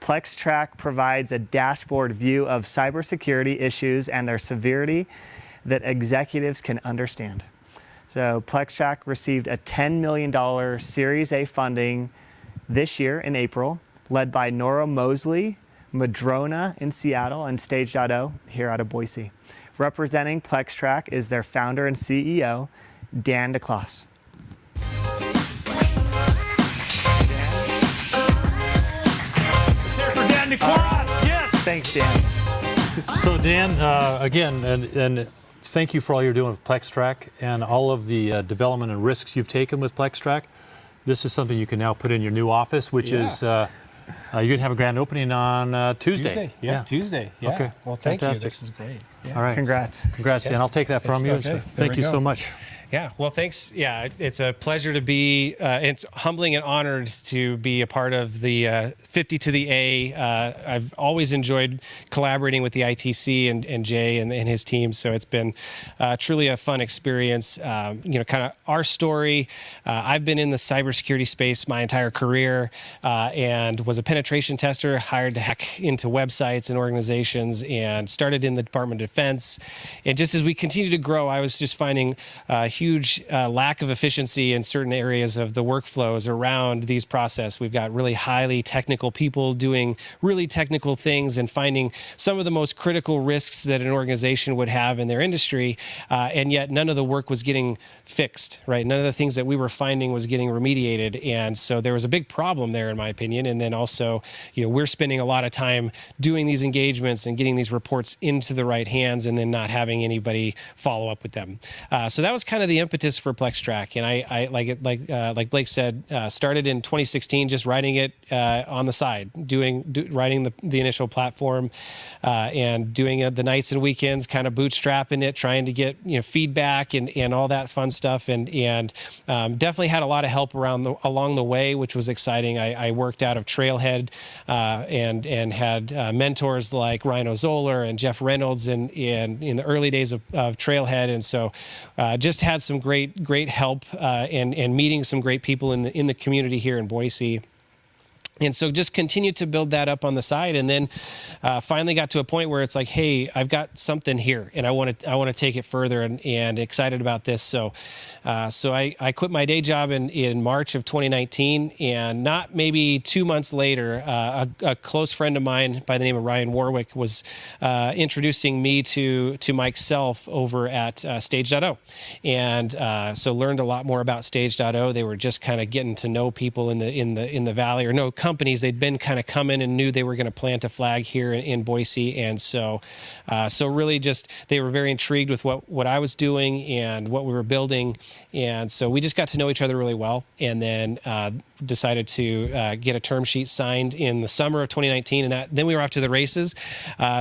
PlexTrack provides a dashboard view of cybersecurity issues and their severity that executives can understand. So PlexTrack received a $10 million Series A funding this year in April, led by Nora Mosley, Madrona in Seattle, and Stage.0 here out of Boise. Representing PlexTrack is their founder and CEO, Dan DeClaus. Dan DeClaus, yes! Thanks, Dan. So Dan, again, and thank you for all you're doing with PlexTrack and all of the development and risks you've taken with PlexTrack. This is something you can now put in your new office, which is, you're going to have a grand opening on Tuesday. Tuesday. Yeah. Okay. Well, thank Fantastic. you. This is great. Yeah. All right. Congrats. Congrats, Dan. I'll take that from you. Okay. Thank you so much. Yeah, well, thanks. Yeah, it's a pleasure to be, it's humbling and honored to be a part of the 50 to the A. I've always enjoyed collaborating with the ITC and Jay and his team, so it's been truly a fun experience. Kind of our story, I've been in the cybersecurity space my entire career and was a penetration tester, hired to hack into websites and organizations, and started in the Department of Defense. And just as we continue to grow, I was just finding huge lack of efficiency in certain areas of the workflows around these processes. We've got really highly technical people doing really technical things and finding some of the most critical risks that an organization would have in their industry, and yet none of the work was getting fixed, right? None of the things that we were finding was getting remediated, and so there was a big problem there, in my opinion. And then also, we're spending a lot of time doing these engagements and getting these reports into the right hands, and then not having anybody follow up with them. So that was kind of the impetus for PlexTrack, and I like Blake said, started in 2016, just writing it on the side, writing the initial platform, and doing it the nights and weekends, kind of bootstrapping it, trying to get feedback and all that fun stuff, and definitely had a lot of help along the way, which was exciting. I worked out of Trailhead and had mentors like Rhino Zoller and Jeff Reynolds in the early days of Trailhead, and so just had some great help and meeting some great people in the community here in Boise. And so just continued to build that up on the side, and then finally got to a point where it's like, hey, I've got something here, and I want to take it further, and excited about this. So I quit my day job in March of 2019, and not maybe 2 months later, a close friend of mine by the name of Ryan Warwick was introducing me to Mike Self over at Stage.0, and so learned a lot more about Stage.0. They were just kind of getting to know people in the valley, or no companies. They'd been kind of coming and knew they were going to plant a flag here in Boise, and so really just they were very intrigued with what I was doing and what we were building, and so we just got to know each other really well, and then decided to get a term sheet signed in the summer of 2019, and then we were off to the races.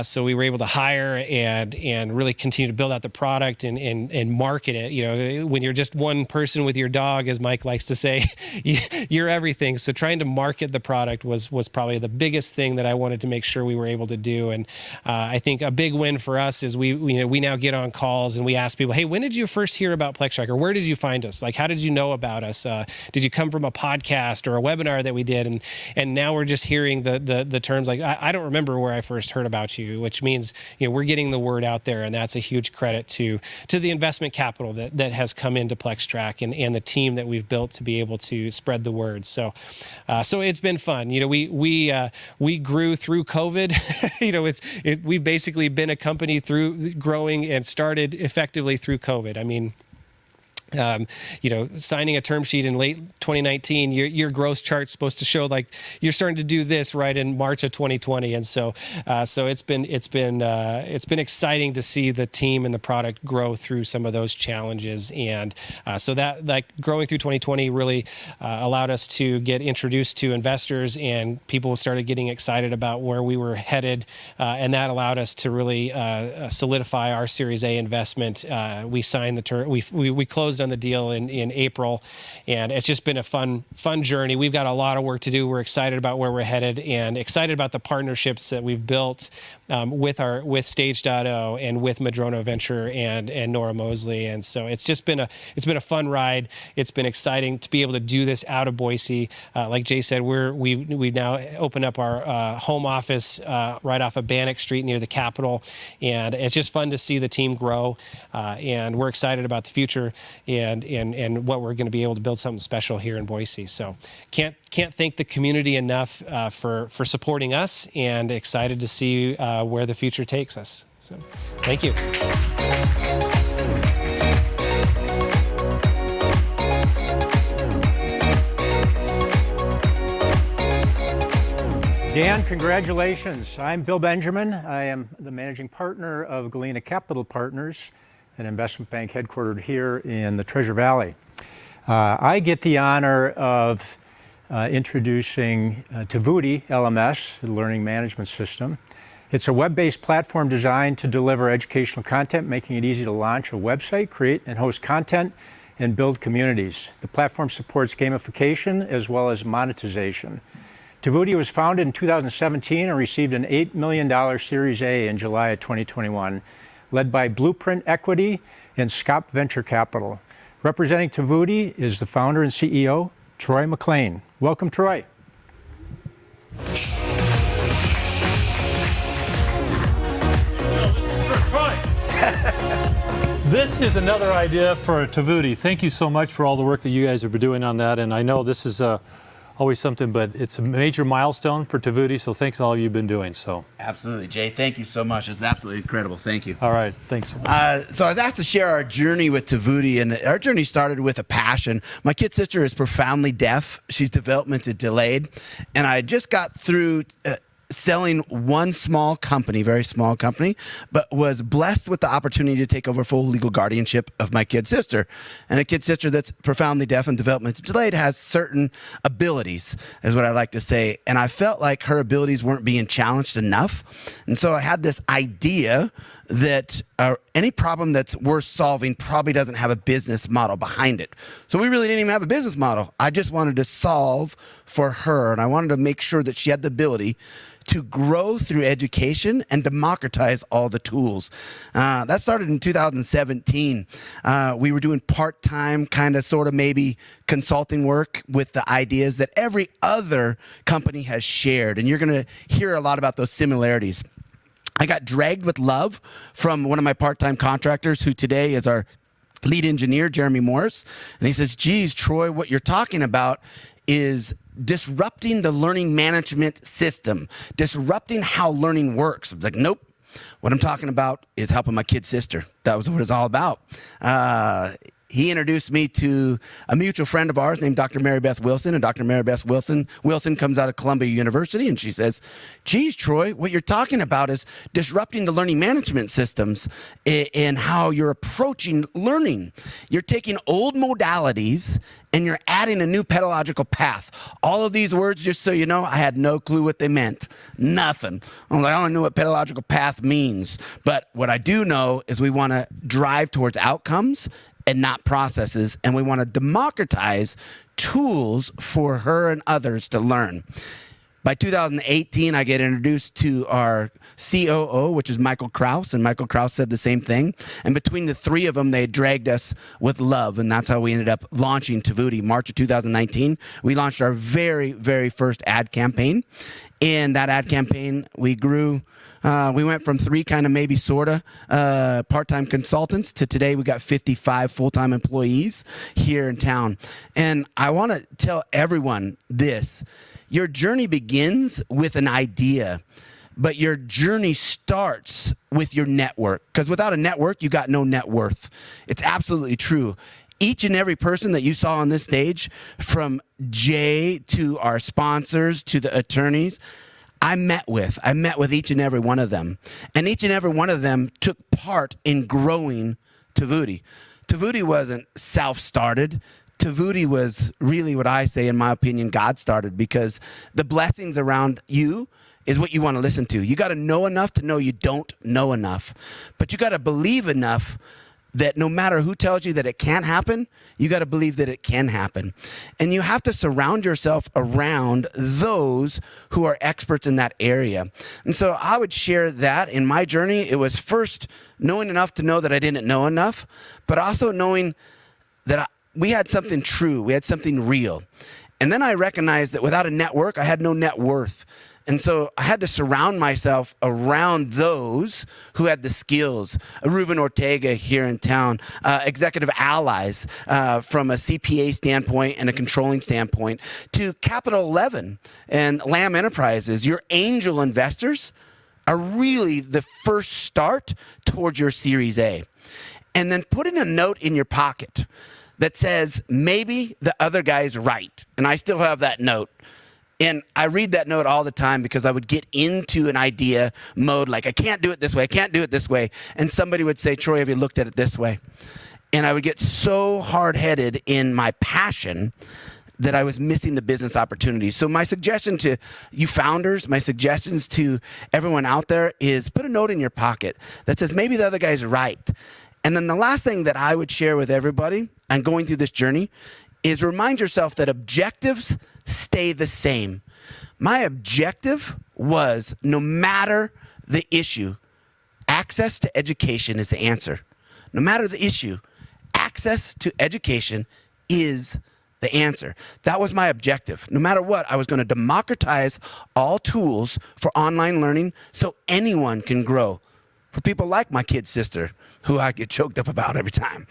So we were able to hire and really continue to build out the product and market it. When you're just one person with your dog, as Mike likes to say, you're everything. So trying to market the product was probably the biggest thing that I wanted to make sure we were able to do. And I think a big win for us is we now get on calls and we ask people, hey, when did you first hear about PlexTrack, or where did you find us? Like, how did you know about us? Did you come from a podcast or a webinar that we did? And now we're just hearing the terms like, I don't remember where I first heard about you, which means we're getting the word out there, and that's a huge credit to the investment capital that has come into PlexTrack and the team that we've built to be able to spread the word. So it's been fun. We grew through COVID. We've basically been a company through growing and started effectively through COVID. I mean, signing a term sheet in late 2019, your growth chart's supposed to show like you're starting to do this right in March of 2020, and so it's been exciting to see the team and the product grow through some of those challenges, and so that like growing through 2020 really allowed us to get introduced to investors, and people started getting excited about where we were headed, and that allowed us to really solidify our Series A investment. We signed the term, we closed on the deal in April, and it's just been a fun journey. We've got a lot of work to do. We're excited about where we're headed and excited about the partnerships that we've built with Stage.O and with Madrona Venture and Nora Mosley. And so it's been a fun ride. It's been exciting to be able to do this out of Boise. Like Jay said, we've now opened up our home office right off of Bannock Street near the Capitol, and it's just fun to see the team grow. And we're excited about the future and what we're going to be able to build something special here in Boise. So can't thank the community enough for supporting us, and excited to see where the future takes us. So thank you. Dan, congratulations. I'm Bill Benjamin. I am the managing partner of Galena Capital Partners, an investment bank headquartered here in the Treasure Valley. I get the honor of introducing Tovuti LMS, the learning management system. It's a web-based platform designed to deliver educational content, making it easy to launch a website, create and host content, and build communities. The platform supports gamification as well as monetization. Tovuti was founded in 2017 and received an $8 million Series A in July of 2021, led by Blueprint Equity and Scop Venture Capital. Representing Tovuti is the founder and CEO, Troy McLean. Welcome, Troy. This is another idea for Tovuti. Thank you so much for all the work that you guys have been doing on that. And I know this is always something, but it's a major milestone for Tovuti. So thanks all you've been doing. So absolutely, Jay. Thank you so much. It's absolutely incredible. Thank you. All right. Thanks so much. So I was asked to share our journey with Tovuti, and our journey started with a passion. My kid sister is profoundly deaf. She's developmentally delayed, and I just got through selling one small company, very small company, but was blessed with the opportunity to take over full legal guardianship of my kid sister. And a kid sister that's profoundly deaf and developmentally delayed has certain abilities, is what I like to say. And I felt like her abilities weren't being challenged enough. And so I had this idea that any problem that's worth solving probably doesn't have a business model behind it. So we really didn't even have a business model. I just wanted to solve for her, and I wanted to make sure that she had the ability to grow through education and democratize all the tools. That started in 2017. We were doing part-time, kind of sort of maybe consulting work with the ideas that every other company has shared, and you're going to hear a lot about those similarities. I got dragged with love from one of my part-time contractors, who today is our lead engineer, Jeremy Morris. And he says, geez, Troy, what you're talking about is disrupting the learning management system, disrupting how learning works. I was like, nope. What I'm talking about is helping my kid sister. That was what it's all about. He introduced me to a mutual friend of ours named Dr. Mary Beth Wilson, and Dr. Mary Beth Wilson comes out of Columbia University, and she says, geez, Troy, what you're talking about is disrupting the learning management systems and how you're approaching learning. You're taking old modalities and you're adding a new pedagogical path. All of these words, just so you know, I had no clue what they meant. Nothing. I'm like, I don't know what pedagogical path means. But what I do know is we want to drive towards outcomes and not processes, and we want to democratize tools for her and others to learn. By 2018, I get introduced to our COO, which is Michael Kraus, and Michael Kraus said the same thing. And between the three of them, they dragged us with love, and that's how we ended up launching Tovuti. March of 2019, we launched our very, very first ad campaign. In that ad campaign, we grew. We went from 3 kind of maybe sorta part-time consultants to today we got 55 full-time employees here in town. And I want to tell everyone this. Your journey begins with an idea, but your journey starts with your network. Because without a network, you got no net worth. It's absolutely true. Each and every person that you saw on this stage, from Jay to our sponsors to the attorneys, I met with each and every one of them. And each and every one of them took part in growing Tovuti. Tovuti wasn't self-started. Tovuti was really what I say, in my opinion, God started, because the blessings around you is what you want to listen to. You got to know enough to know you don't know enough. But you got to believe enough that no matter who tells you that it can't happen, you got to believe that it can happen. And you have to surround yourself around those who are experts in that area. And so I would share that in my journey. It was first knowing enough to know that I didn't know enough, but also knowing that we had something true, we had something real. And then I recognized that without a network, I had no net worth. And so I had to surround myself around those who had the skills. Ruben Ortega here in town, executive allies from a CPA standpoint and a controlling standpoint, to Capital 11 and Lamb Enterprises. Your angel investors are really the first start towards your Series A. And then putting a note in your pocket that says, maybe the other guy's right. And I still have that note. And I read that note all the time because I would get into an idea mode like, I can't do it this way, I can't do it this way. And somebody would say, Troy, have you looked at it this way? And I would get so hard-headed in my passion that I was missing the business opportunities. So my suggestion to you founders, my suggestions to everyone out there is put a note in your pocket that says, maybe the other guy's right. And then the last thing that I would share with everybody and going through this journey is remind yourself that objectives stay the same. My objective was, no matter the issue, access to education is the answer. No matter the issue, access to education is the answer. That was my objective. No matter what, I was going to democratize all tools for online learning so anyone can grow. For people like my kid sister, who I get choked up about every time.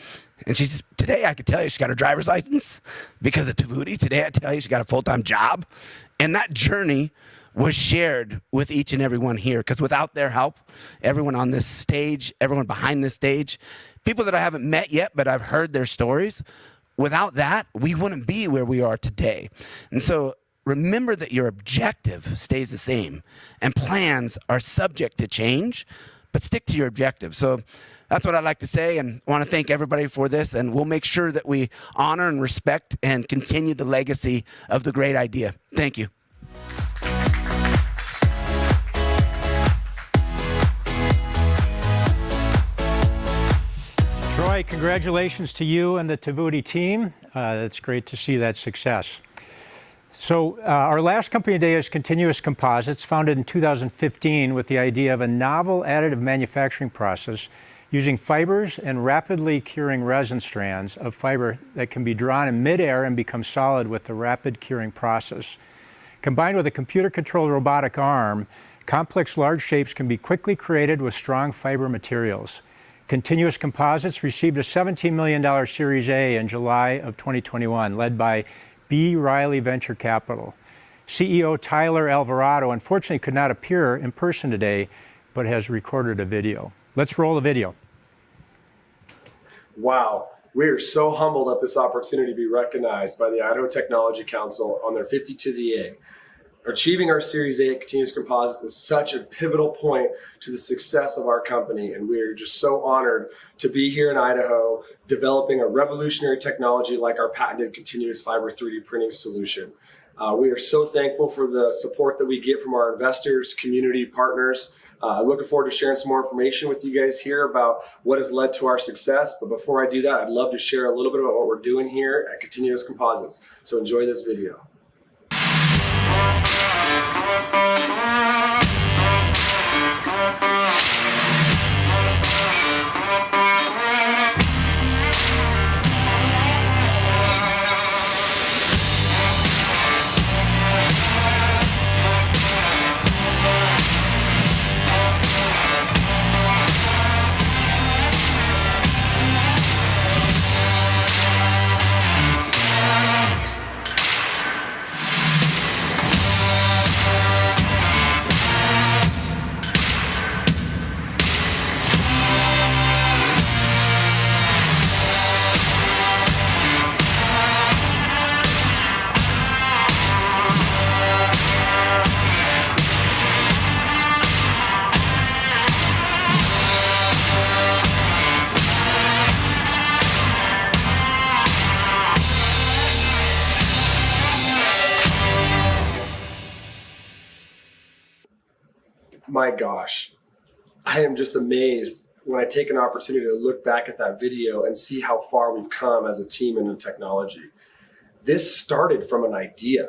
And today I could tell you she got her driver's license because of Tavuti. Today I tell you she got a full-time job. And that journey was shared with each and every one here, because without their help, everyone on this stage, everyone behind this stage, people that I haven't met yet, but I've heard their stories, without that, we wouldn't be where we are today. And so remember that your objective stays the same, and plans are subject to change, but stick to your objective. So that's what I'd like to say, and I want to thank everybody for this, and we'll make sure that we honor and respect and continue the legacy of the great idea. Thank you. Troy, congratulations to you and the Tavuti team. It's great to see that success. So our last company today is Continuous Composites, founded in 2015 with the idea of a novel additive manufacturing process using fibers and rapidly curing resin strands of fiber that can be drawn in midair and become solid with the rapid curing process. Combined with a computer-controlled robotic arm, complex large shapes can be quickly created with strong fiber materials. Continuous Composites received a $17 million Series A in July of 2021, led by B. Riley Venture Capital. CEO Tyler Alvarado unfortunately could not appear in person today, but has recorded a video. Let's roll the video. Wow, we are so humbled at this opportunity to be recognized by the Idaho Technology Council on their 50 to the A. Achieving our Series A at Continuous Composites is such a pivotal point to the success of our company, and we are just so honored to be here in Idaho developing a revolutionary technology like our patented continuous fiber 3D printing solution. We are so thankful for the support that we get from our investors, community partners. Looking forward to sharing some more information with you guys here about what has led to our success. But before I do that, I'd love to share a little bit about what we're doing here at Continuous Composites. So enjoy this video. My gosh, I am just amazed when I take an opportunity to look back at that video and see how far we've come as a team in technology. This started from an idea.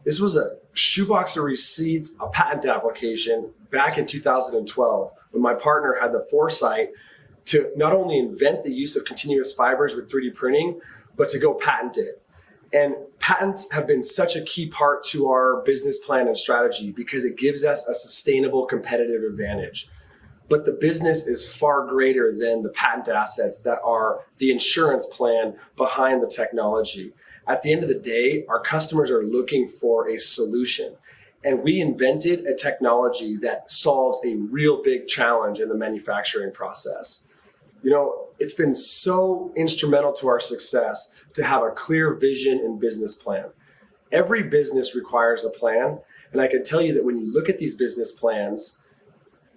This was a shoebox of receipts, a patent application back in 2012 when my partner had the foresight to not only invent the use of continuous fibers with 3D printing, but to go patent it. And patents have been such a key part to our business plan and strategy because it gives us a sustainable competitive advantage. But the business is far greater than the patent assets that are the insurance plan behind the technology. At the end of the day, our customers are looking for a solution. And we invented a technology that solves a real big challenge in the manufacturing process. You know, it's been so instrumental to our success to have a clear vision and business plan. Every business requires a plan. And I can tell you that when you look at these business plans,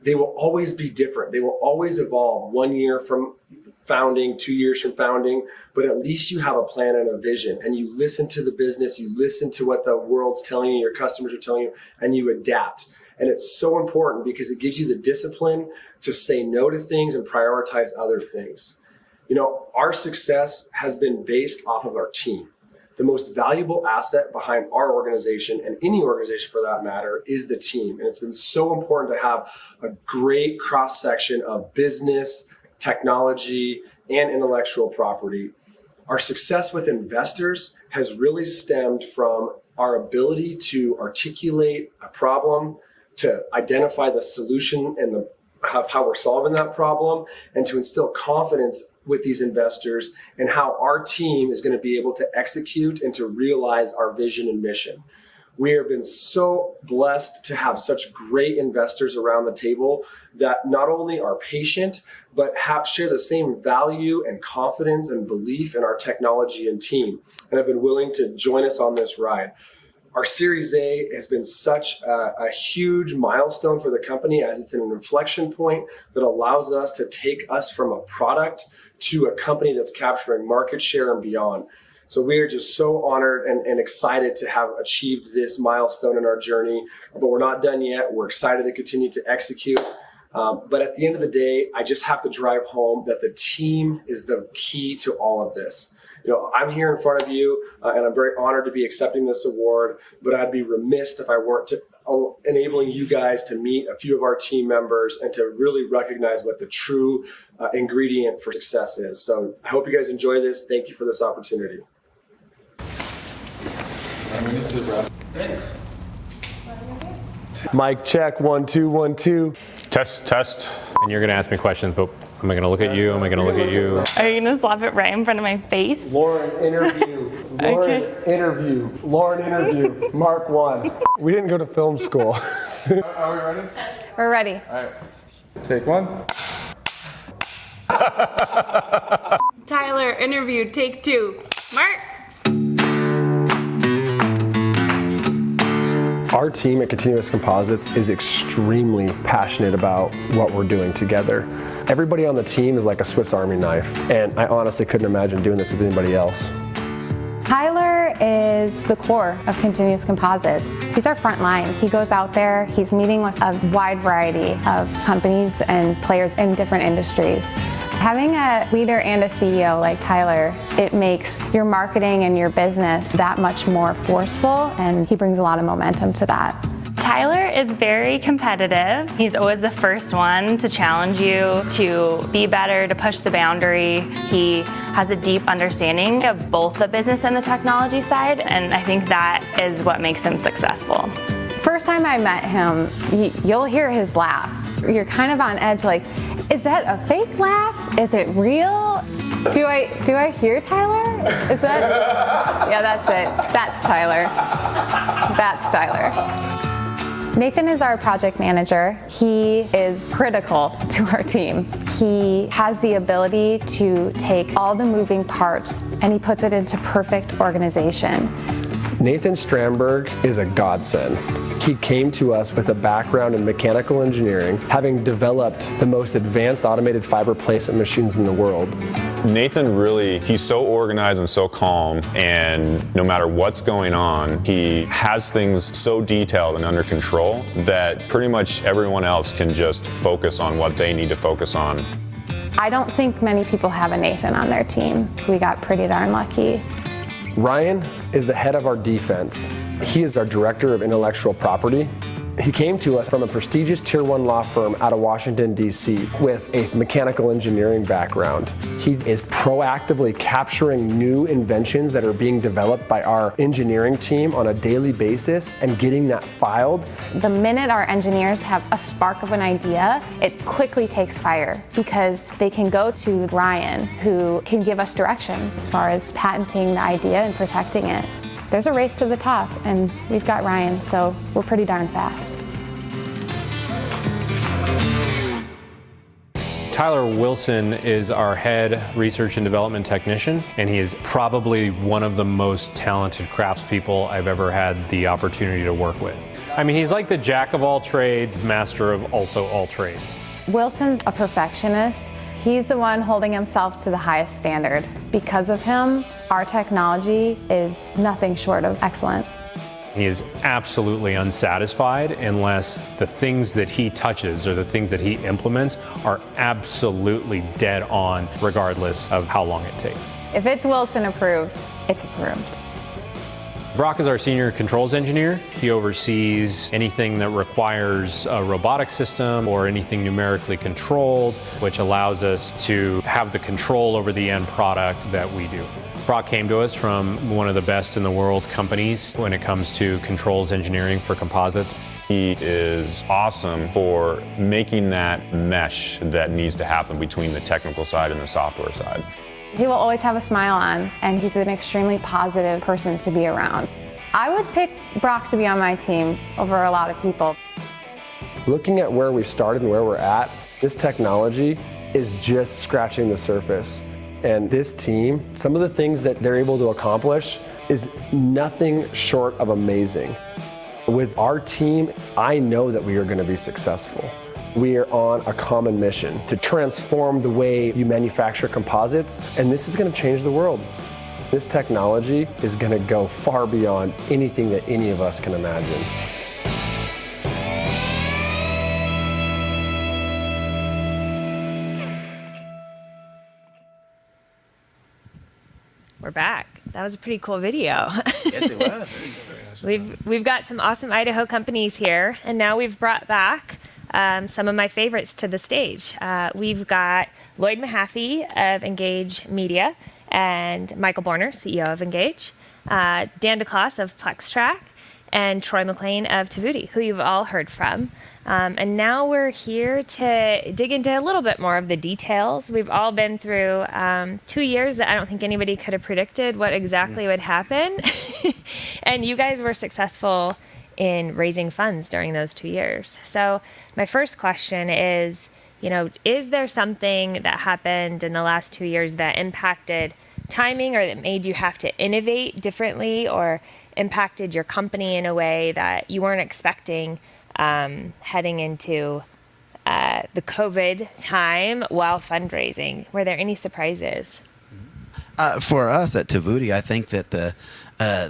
they will always be different. They will always evolve 1 year from founding, 2 years from founding, but at least you have a plan and a vision and you listen to the business, you listen to what the world's telling you, your customers are telling you, and you adapt. And it's so important because it gives you the discipline to say no to things and prioritize other things. You know, our success has been based off of our team. The most valuable asset behind our organization, and any organization for that matter, is the team. And it's been so important to have a great cross-section of business, technology, and intellectual property. Our success with investors has really stemmed from our ability to articulate a problem, to identify the solution and how we're solving that problem, and to instill confidence with these investors and how our team is going to be able to execute and to realize our vision and mission. We have been so blessed to have such great investors around the table that not only are patient, but share the same value and confidence and belief in our technology and team, and have been willing to join us on this ride. Our Series A has been such a huge milestone for the company, as it's an inflection point that allows us to take us from a product to a company that's capturing market share and beyond. So we are just so honored and excited to have achieved this milestone in our journey, but we're not done yet. We're excited to continue to execute. But at the end of the day, I just have to drive home that the team is the key to all of this. You know, I'm here in front of you, and I'm very honored to be accepting this award, but I'd be remiss if I weren't enabling you guys to meet a few of our team members and to really recognize what the true ingredient for success is. So I hope you guys enjoy this. Thank you for this opportunity. Mic check, 1 2 1 2. Test. And you're going to ask me questions, but am I going to look at you? Am I going to look at you? Are you going to slap it right in front of my face? Lauren, interview. Lauren, interview. Mark 1. We didn't go to film school. Are we ready? We're ready. All right. Take 1. Tyler, interview, take 2. Mark. Our team at Continuous Composites is extremely passionate about what we're doing together. Everybody on the team is like a Swiss Army knife, and I honestly couldn't imagine doing this with anybody else. Tyler is the core of Continuous Composites. He's our front line. He goes out there, he's meeting with a wide variety of companies and players in different industries. Having a leader and a CEO like Tyler, it makes your marketing and your business that much more forceful, and he brings a lot of momentum to that. Tyler is very competitive. He's always the first one to challenge you to be better, to push the boundary. He has a deep understanding of both the business and the technology side, and I think that is what makes him successful. First time I met him, you'll hear his laugh. You're kind of on edge, like, is that a fake laugh? Is it real? Do I hear Tyler? Is that? Yeah, that's it. That's Tyler. That's Tyler. Nathan is our project manager. He is critical to our team. He has the ability to take all the moving parts and he puts it into perfect organization. Nathan Stramberg is a godsend. He came to us with a background in mechanical engineering, having developed the most advanced automated fiber placement machines in the world. Nathan he's so organized and so calm, and no matter what's going on, he has things so detailed and under control that pretty much everyone else can just focus on what they need to focus on. I don't think many people have a Nathan on their team. We got pretty darn lucky. Ryan is the head of our defense. He is our director of intellectual property. He came to us from a prestigious Tier 1 law firm out of Washington, D.C. with a mechanical engineering background. He is proactively capturing new inventions that are being developed by our engineering team on a daily basis and getting that filed. The minute our engineers have a spark of an idea, it quickly takes fire because they can go to Ryan, who can give us direction as far as patenting the idea and protecting it. There's a race to the top, and we've got Ryan, so we're pretty darn fast. Tyler Wilson is our head research and development technician, and he is probably one of the most talented craftspeople I've ever had the opportunity to work with. I mean, he's like the jack of all trades, master of also all trades. Wilson's a perfectionist. He's the one holding himself to the highest standard. Because of him, our technology is nothing short of excellent. He is absolutely unsatisfied unless the things that he touches or the things that he implements are absolutely dead on, regardless of how long it takes. If it's Wilson approved, it's approved. Brock is our senior controls engineer. He oversees anything that requires a robotic system or anything numerically controlled, which allows us to have the control over the end product that we do. Brock came to us from one of the best in the world companies when it comes to controls engineering for composites. He is awesome for making that mesh that needs to happen between the technical side and the software side. He will always have a smile on, and he's an extremely positive person to be around. I would pick Brock to be on my team over a lot of people. Looking at where we started and where we're at, this technology is just scratching the surface. And this team, some of the things that they're able to accomplish is nothing short of amazing. With our team, I know that we are going to be successful. We are on a common mission to transform the way you manufacture composites, and this is going to change the world. This technology is going to go far beyond anything that any of us can imagine. We're back. That was a pretty cool video. Yes, it was. We've got some awesome Idaho companies here, and now we've brought back some of my favorites to the stage. We've got Lloyd Mahaffey of Engage Media and Michael Borner, CEO of Engage, Dan DeClaus of PlexTrack, and Troy McLean of Tavuti, who you've all heard from. And now we're here to dig into a little bit more of the details. We've all been through 2 years that I don't think anybody could have predicted what exactly would happen. And you guys were successful in raising funds during those 2 years. So my first question is, is there something that happened in the last 2 years that impacted timing or that made you have to innovate differently or impacted your company in a way that you weren't expecting heading into the COVID time while fundraising? Were there any surprises? For us at Tavuti, I think that the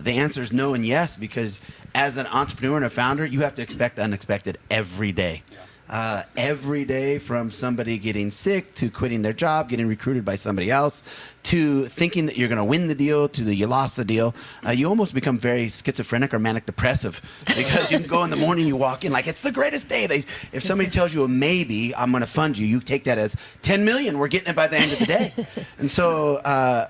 answer is no and yes, because as an entrepreneur and a founder, you have to expect the unexpected every day. Every day, from somebody getting sick to quitting their job, getting recruited by somebody else, to thinking that you're going to win the deal, to you lost the deal. You almost become very schizophrenic or manic depressive because you can go in the morning, you walk in like it's the greatest day. If somebody tells you a maybe, I'm going to fund you, you take that as 10 million. We're getting it by the end of the day. And so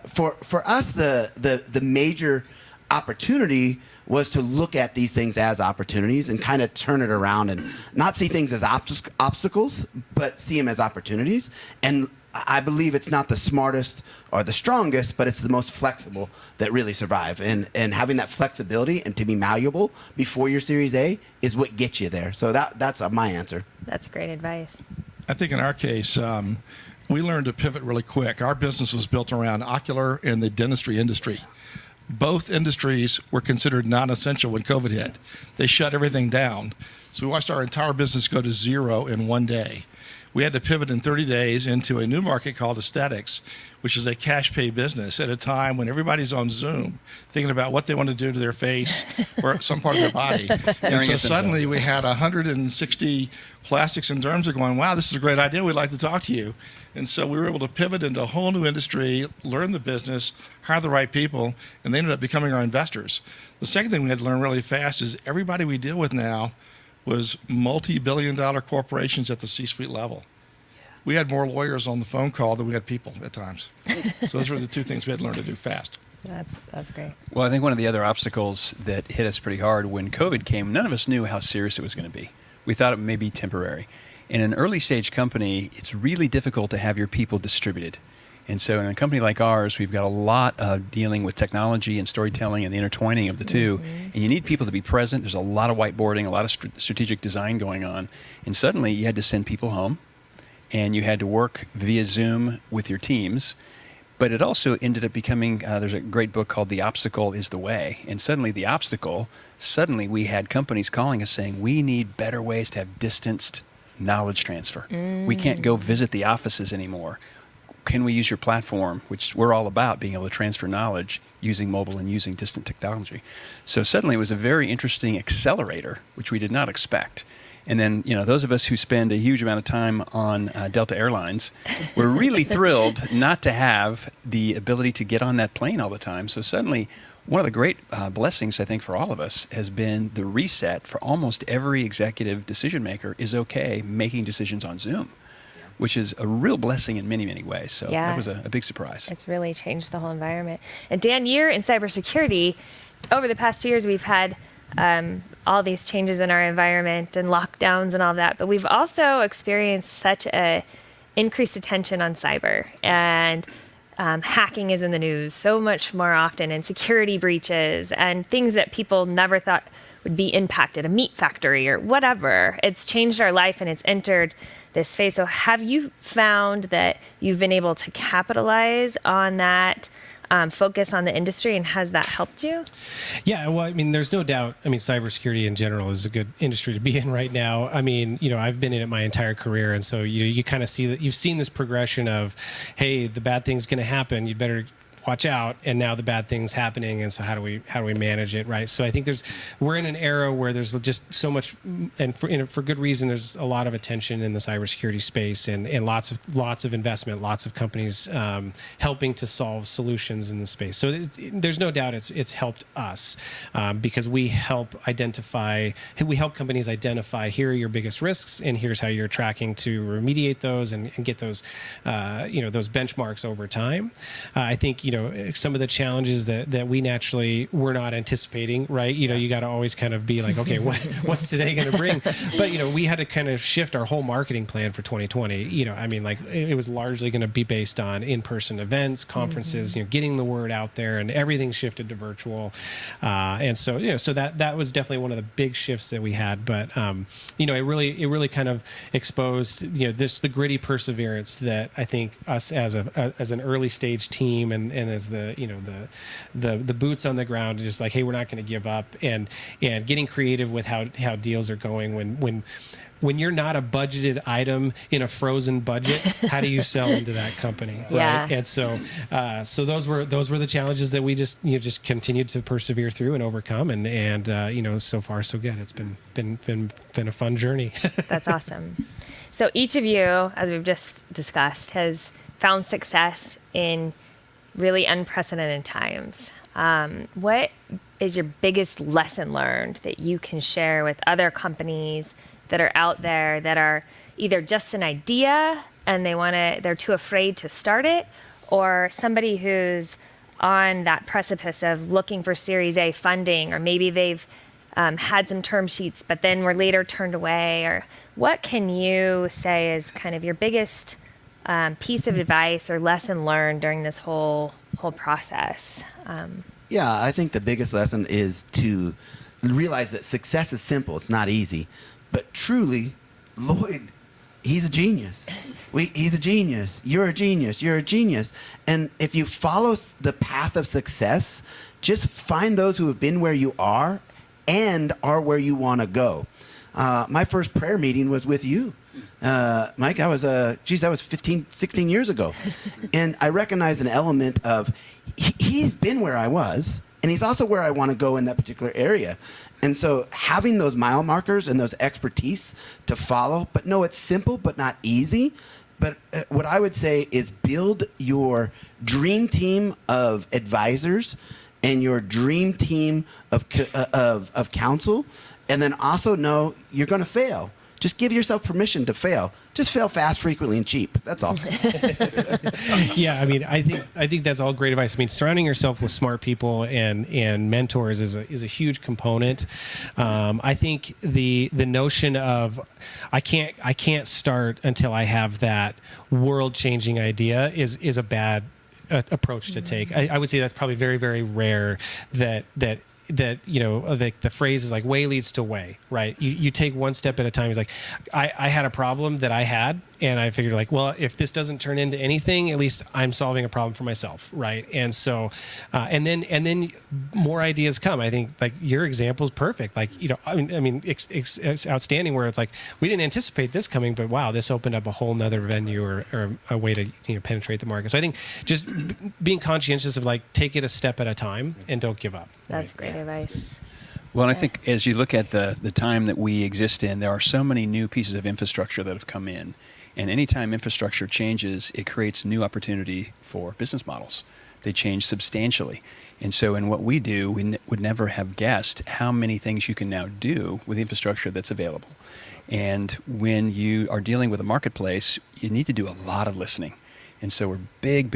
for us, the major opportunity was to look at these things as opportunities and kind of turn it around and not see things as obstacles, but see them as opportunities. And I believe it's not the smartest or the strongest, but it's the most flexible that really survive. And having that flexibility and to be malleable before your Series A is what gets you there. So that's my answer. That's great advice. I think in our case, we learned to pivot really quick. Our business was built around ocular and the dentistry industry. Both industries were considered non-essential when COVID hit. They shut everything down. So we watched our entire business go to zero in one day. we had to pivot in 30 days into a new market called aesthetics, which is a cash pay business at a time when everybody's on Zoom thinking about what they want to do to their face or some part of their body. And so suddenly we had 160 plastics and derms are going, wow, this is a great idea. We'd like to talk to you. And so we were able to pivot into a whole new industry, learn the business, hire the right people, and they ended up becoming our investors. The second thing we had to learn really fast is everybody we deal with now was multi-billion-dollar corporations at the C-suite level. We had more lawyers on the phone call than we had people at times. So those were the two things we had to learn to do fast. That's great. Well, I think one of the other obstacles that hit us pretty hard when COVID came, none of us knew how serious it was going to be. We thought it may be temporary. In an early stage company, it's really difficult to have your people distributed. And so in a company like ours, we've got a lot of dealing with technology and storytelling and the intertwining of the two. And you need people to be present. There's a lot of whiteboarding, a lot of strategic design going on. And suddenly you had to send people home and you had to work via Zoom with your teams. But it also ended up becoming, there's a great book called The Obstacle is the Way. And suddenly we had companies calling us saying, we need better ways to have distanced knowledge transfer. We can't go visit the offices anymore. Can we use your platform, which we're all about, being able to transfer knowledge using mobile and using distant technology. So suddenly it was a very interesting accelerator, which we did not expect. And then, those of us who spend a huge amount of time on Delta Airlines, we're really thrilled not to have the ability to get on that plane all the time. So suddenly, one of the great blessings, I think, for all of us has been the reset for almost every executive decision maker is okay making decisions on Zoom, which is a real blessing in many, many ways. So that was a big surprise. It's really changed the whole environment. And Dan, you're in cybersecurity. Over the past 2 years, we've had all these changes in our environment and lockdowns and all that, but we've also experienced such a increased attention on cyber, and hacking is in the news so much more often, and security breaches and things that people never thought would be impacted, a meat factory or whatever. It's changed our life and it's entered this phase. So have you found that you've been able to capitalize on that focus on the industry, and has that helped you? Yeah, well, there's no doubt. Cybersecurity in general is a good industry to be in right now. I've been in it my entire career, and so you kind of see that you've seen this progression of, hey, the bad thing's going to happen. You'd better watch out, and now the bad thing's happening, and so how do we manage it, right? So I think we're in an era where there's just so much, and for good reason, there's a lot of attention in the cybersecurity space, and lots of investment, lots of companies helping to solve solutions in the space. So there's no doubt it's helped us because we help companies identify, here are your biggest risks, and here's how you're tracking to remediate those and get those those benchmarks over time. I think some of the challenges that we naturally were not anticipating, right? You got to always kind of be like, okay, what's today going to bring? But we had to kind of shift our whole marketing plan for 2020. It was largely going to be based on in-person events, conferences, getting the word out there, and everything shifted to virtual. And so that was definitely one of the big shifts that we had. But it really kind of exposed the gritty perseverance that I think us as an early stage team and as the boots on the ground, just like, hey, we're not going to give up, and getting creative with how deals are going when you're not a budgeted item in a frozen budget. How do you sell into that company? Yeah. Right? And so those were the challenges that we just continued to persevere through and overcome, and so far so good. It's been a fun journey. That's awesome. So each of you, as we've just discussed, has found success in really unprecedented times. What is your biggest lesson learned that you can share with other companies that are out there that are either just an idea and they're too afraid to start it, or somebody who's on that precipice of looking for Series A funding, or maybe they've had some term sheets but then were later turned away? Or what can you say is kind of your biggest piece of advice or lesson learned during this whole process? Yeah, I think the biggest lesson is to realize that success is simple. It's not easy. But truly, Lloyd, he's a genius. He's a genius. You're a genius. You're a genius. And if you follow the path of success, just find those who have been where you are and are where you want to go. My first prayer meeting was with you. Mike, that was 15, 16 years ago. And I recognize an element of he's been where I was, and he's also where I want to go in that particular area. And so having those mile markers and those expertise to follow, but no, it's simple but not easy. But what I would say is build your dream team of advisors and your dream team of counsel, and then also know you're going to fail. Just give yourself permission to fail. Just fail fast, frequently, and cheap. That's all. Yeah, I mean, I think that's all great advice. I mean, surrounding yourself with smart people and mentors is a huge component. I think the notion of I can't start until I have that world-changing idea is a bad approach to take. I would say that's probably very, very rare that the phrase is like way leads to way, right? You take one step at a time. He's like, I had a problem that I had, and I figured like, well, if this doesn't turn into anything, at least I'm solving a problem for myself, right? And so, and then more ideas come. I think like your example is perfect. Like, it's outstanding where it's like, we didn't anticipate this coming, but wow, this opened up a whole nother venue or a way to penetrate the market. So I think just being conscientious of like, take it a step at a time and don't give up. That's great advice. Well, and I think as you look at the time that we exist in, there are so many new pieces of infrastructure that have come in. And anytime infrastructure changes, it creates new opportunity for business models. They change substantially. And so in what we do, we would never have guessed how many things you can now do with the infrastructure that's available. And when you are dealing with a marketplace, you need to do a lot of listening. And so we're big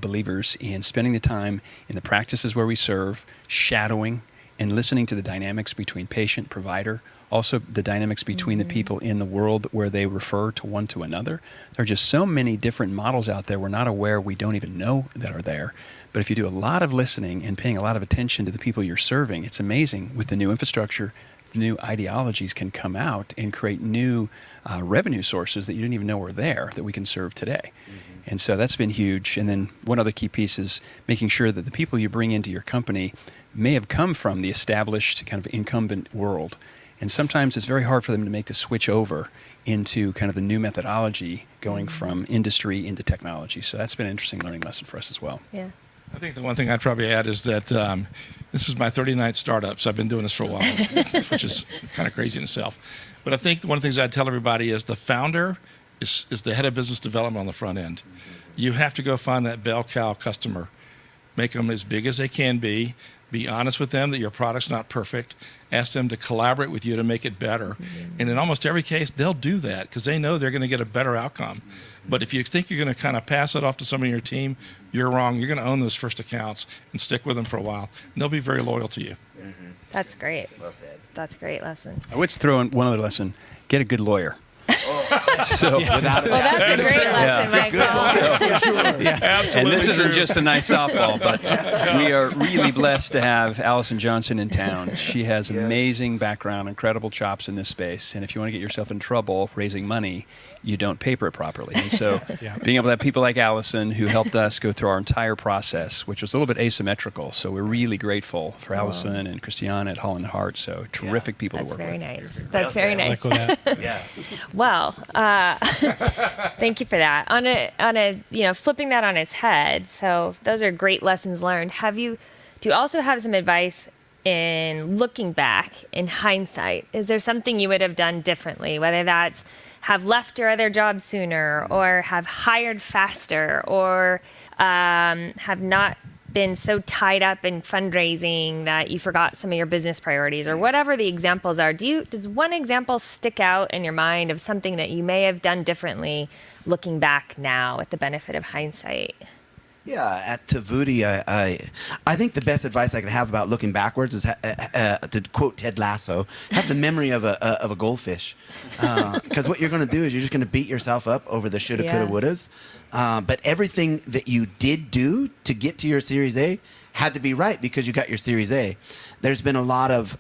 believers in spending the time in the practices where we serve, shadowing, and listening to the dynamics between patient, provider, also the dynamics between the people in the world where they refer to one to another. There are just so many different models out there we're not aware, we don't even know that are there. But if you do a lot of listening and paying a lot of attention to the people you're serving, it's amazing with the new infrastructure, the new ideologies can come out and create new revenue sources that you didn't even know were there that we can serve today. And so that's been huge. And then one other key piece is making sure that the people you bring into your company may have come from the established kind of incumbent world. And sometimes it's very hard for them to make the switch over into kind of the new methodology going from industry into technology. So that's been an interesting learning lesson for us as well. Yeah. I think the one thing I'd probably add is that this is my 39th startup, so I've been doing this for a while, which is kind of crazy in itself. But I think one of the things I'd tell everybody is the founder is the head of business development on the front end. You have to go find that bell cow customer, make them as big as they can be honest with them that your product's not perfect, ask them to collaborate with you to make it better. And in almost every case, they'll do that because they know they're going to get a better outcome. But if you think you're going to kind of pass it off to somebody in your team, you're wrong. You're going to own those first accounts and stick with them for a while. And they'll be very loyal to you. That's great. Well said. That's a great lesson. I would throw in one other lesson, get a good lawyer. So Without Well, that's a great lesson, Michael. Absolutely and this isn't true. just a nice softball, but we are really blessed to have Allison Johnson in town. She has amazing background, incredible chops in this space. And if you want to get yourself in trouble raising money, you don't paper it properly. And so being able to have people like Allison who helped us go through our entire process, which was a little bit asymmetrical. So we're really grateful for Allison and Christiana at Holland Heart. So terrific people to That's work very with. nice. That's very nice. Yeah. Well, thank you for that. On a flipping that on its head. So those are great lessons learned. Do you also have some advice in looking back in hindsight? Is there something you would have done differently, whether that's have left your other job sooner or have hired faster or have not been so tied up in fundraising that you forgot some of your business priorities or whatever the examples are? Does one example stick out in your mind of something that you may have done differently looking back now with the benefit of hindsight? Yeah, at Tavuti, I think the best advice I can have about looking backwards is, to quote Ted Lasso, have the memory of a goldfish. Because what you're going to do is you're just going to beat yourself up over the shoulda, coulda, wouldas. But everything that you did do to get to your Series A had to be right because you got your Series A. There's been a lot of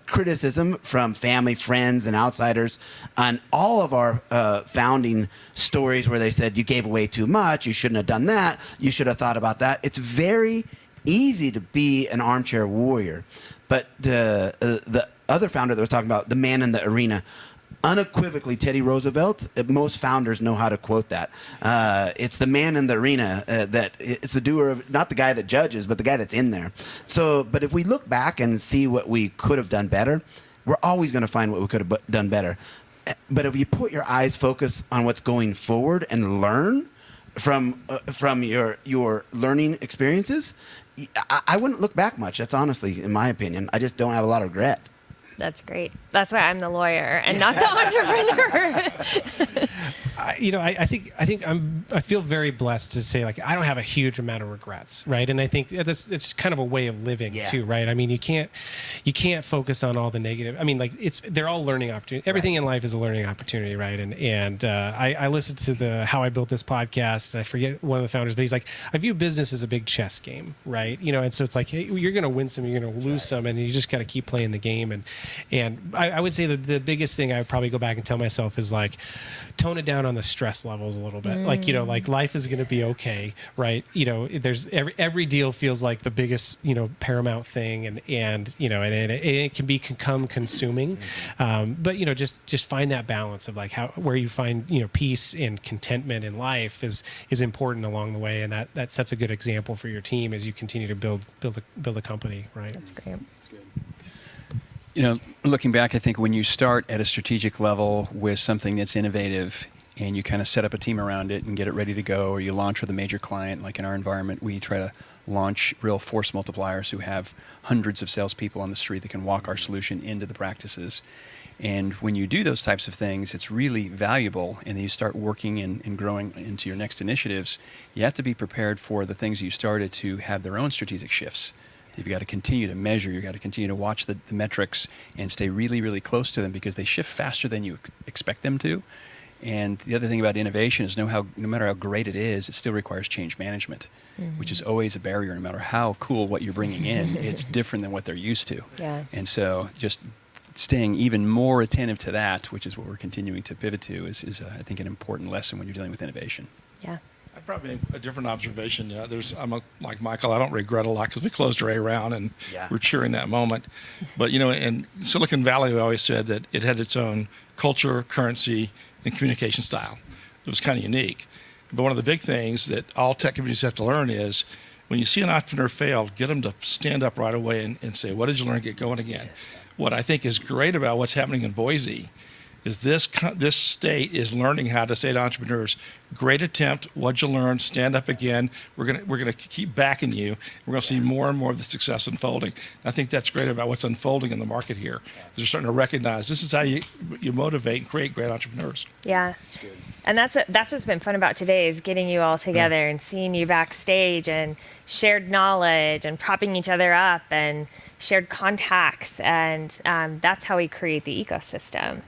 criticism from family, friends, and outsiders on all of our founding stories where they said you gave away too much, you shouldn't have done that, you should have thought about that. It's very easy to be an armchair warrior. But the other founder that was talking about, the man in the arena, unequivocally Teddy Roosevelt. Most founders know how to quote that. It's the man in the arena that it's the doer of, not the guy that judges, but the guy that's in there. So, but if we look back and see what we could have done better, we're always going to find what we could have done better. But if you put your eyes focus on what's going forward and learn from your learning experiences, I wouldn't look back much. That's honestly, in my opinion. I just don't have a lot of regret. That's great. That's why I'm the lawyer and not the entrepreneur. I feel very blessed to say, like, I don't have a huge amount of regrets, right? And I think it's kind of a way of living too, right? I mean, you can't focus on all the negative. I mean, like, they're all learning opportunities. Everything in life is a learning opportunity, right? And I listened to the How I Built This podcast, and I forget one of the founders, but he's like, I view business as a big chess game, right? And so it's like, hey, you're going to win some, you're going to lose some, and you just got to keep playing the game. And I would say the biggest thing I would probably go back and tell myself is, like, tone it down on the stress levels a little bit. Like, like, life is going to be okay, right? There's every deal feels like the biggest, paramount thing, and it can become consuming. But just find that balance of, like, where you find peace and contentment in life is important along the way, and that sets a good example for your team as you continue to build a company, right? That's great. Looking back, I think when you start at a strategic level with something that's innovative and you kind of set up a team around it and get it ready to go, or you launch with a major client, like in our environment, we try to launch real force multipliers who have hundreds of salespeople on the street that can walk our solution into the practices. And when you do those types of things, it's really valuable, and then you start working and growing into your next initiatives. You have to be prepared for the things you started to have their own strategic shifts. You've got to continue to measure. You've got to continue to watch the metrics and stay really, really close to them, because they shift faster than you expect them to. And the other thing about innovation is no matter how great it is, it still requires change management, which is always a barrier. No matter how cool what you're bringing in, it's different than what they're used to. Yeah. And so just staying even more attentive to that, which is what we're continuing to pivot to, is I think, an important lesson when you're dealing with innovation. Yeah. I'd probably make a different observation. Like Michael, I don't regret a lot because we closed our A round and we're cheering that moment. But, in Silicon Valley, we always said that it had its own culture, currency, and communication style. It was kind of unique. But one of the big things that all tech companies have to learn is, when you see an entrepreneur fail, get them to stand up right away and say, what did you learn? Get going again. What I think is great about what's happening in Boise is this state is learning how to say to entrepreneurs, great attempt, what'd you learn, stand up again, we're gonna keep backing you, we're gonna see more and more of the success unfolding. I think that's great about what's unfolding in the market here. They're starting to recognize this is how you motivate and create great entrepreneurs. Yeah. And that's what's been fun about today, is getting you all together and seeing you backstage, and shared knowledge and propping each other up and shared contacts. And that's how we create the ecosystem.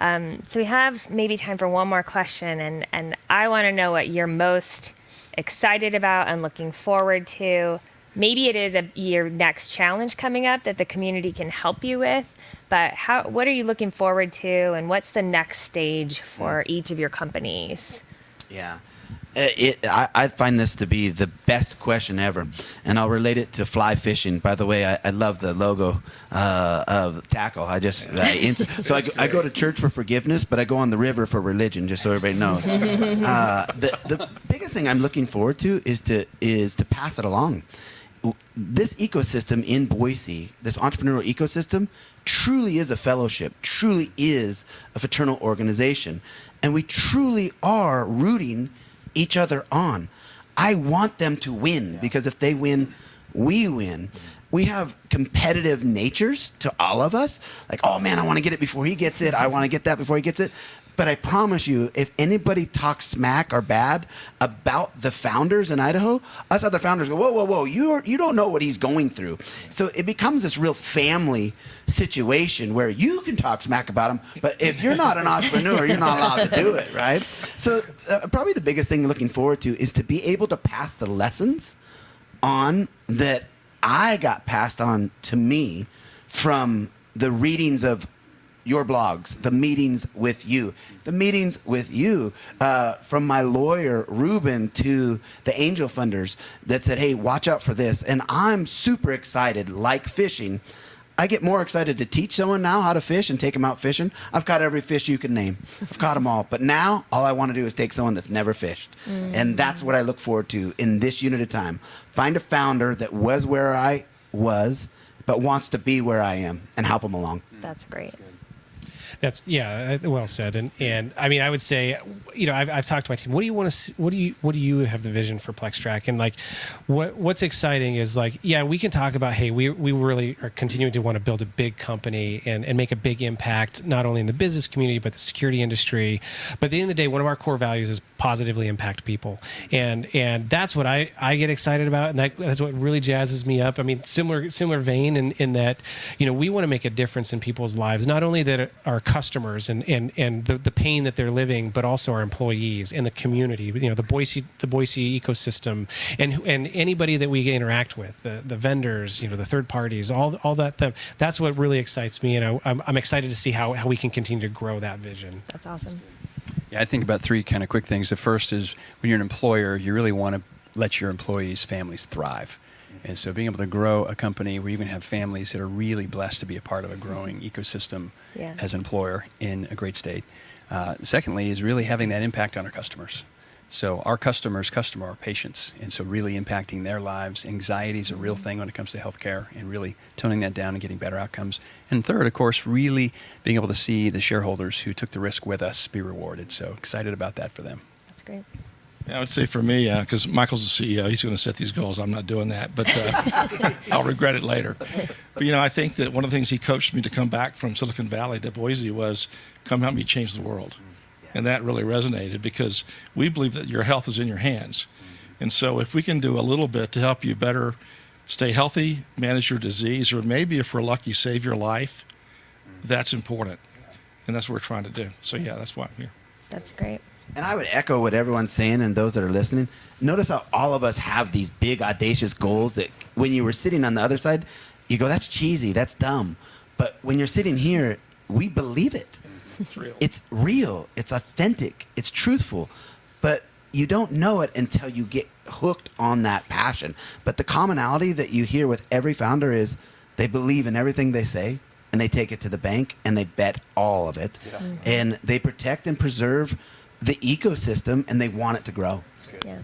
So we have maybe time for one more question, and I want to know what you're most excited about and looking forward to. Maybe it is your next challenge coming up that the community can help you with, but what are you looking forward to, and what's the next stage for each of your companies? Yeah. I find this to be the best question ever, and I'll relate it to fly fishing. By the way, I love the logo of Tackle. So I go to church for forgiveness, but I go on the river for religion, just so everybody knows. The biggest thing I'm looking forward to is to pass it along. This ecosystem in Boise, this entrepreneurial ecosystem, truly is a fellowship, truly is a fraternal organization, and we truly are rooting each other on. I want them to win, because if they win, we win. We have competitive natures to all of us. Like, oh man, I want to get it before he gets it. I want to get that before he gets it. But I promise you, if anybody talks smack or bad about the founders in Idaho, us other founders go, whoa, you don't know what he's going through. So it becomes this real family situation where you can talk smack about him, but if you're not an entrepreneur, you're not allowed to do it, right? So probably the biggest thing looking forward to is to be able to pass the lessons on that I got passed on to me from the readings of your blogs, the meetings with you, from my lawyer, Ruben, to the angel funders that said, hey, watch out for this. And I'm super excited, like fishing. I get more excited to teach someone now how to fish and take them out fishing. I've caught every fish you can name. I've caught them all. But now all I want to do is take someone that's never fished. And that's what I look forward to in this unit of time. Find a founder that was where I was, but wants to be where I am and help them along. That's great. That's well said. And I mean, I would say, I've talked to my team. What do you want to? What do you have the vision for PlexTrack? And like, what's exciting is like, we can talk about, hey, we really are continuing to want to build a big company and make a big impact, not only in the business community but the security industry. But at the end of the day, one of our core values is positively impact people, and that's what I get excited about, and that's what really jazzes me up. I mean, similar vein in that, we want to make a difference in people's lives, not only that our customers and the pain that they're living, but also our employees and the community, the Boise ecosystem, and anybody that we interact with, the vendors, the third parties, all that. That's what really excites me, and I'm excited to see how we can continue to grow that vision. That's awesome. Yeah, I think about three kind of quick things. The first is when you're an employer, you really want to let your employees' families thrive. And so being able to grow a company where you even have families that are really blessed to be a part of a growing ecosystem as an employer in a great state. Secondly is really having that impact on our customers. So our customer's customer are patients, and so really impacting their lives. Anxiety is a real thing when it comes to healthcare, and really toning that down and getting better outcomes. And third, of course, really being able to see the shareholders who took the risk with us be rewarded. So excited about that for them. That's great. Yeah, I would say for me, because Michael's the CEO, he's going to set these goals. I'm not doing that, but I'll regret it later. But, I think that one of the things he coached me to come back from Silicon Valley to Boise was, come help me change the world. And that really resonated because we believe that your health is in your hands. And so if we can do a little bit to help you better stay healthy, manage your disease, or maybe if we're lucky, save your life, that's important. And that's what we're trying to do. So, that's why I'm here. That's great. And I would echo what everyone's saying and those that are listening. Notice how all of us have these big, audacious goals that when you were sitting on the other side, you go, that's cheesy, that's dumb. But when you're sitting here, we believe it. It's real. It's real. It's authentic. It's truthful. But you don't know it until you get hooked on that passion. But the commonality that you hear with every founder is they believe in everything they say, and they take it to the bank, and they bet all of it. Yeah. And they protect and preserve the ecosystem, and they want it to grow. Yeah.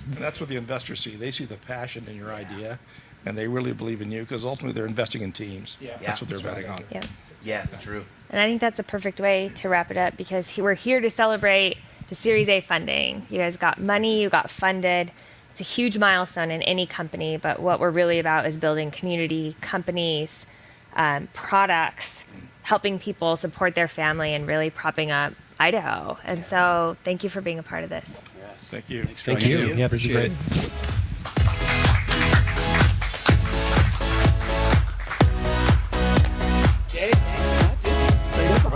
And that's what the investors see. They see the passion in your idea, and they really believe in you because ultimately they're investing in teams. Yeah. That's what they're betting on. Yeah. Yes, true. And I think that's a perfect way to wrap it up because we're here to celebrate the Series A funding. You guys got money, you got funded. It's a huge milestone in any company, but what we're really about is building community, companies, products, helping people support their family, and really propping up Idaho. And so thank you for being a part of this. Yes. Thank you. Thank you. Yeah, this is great.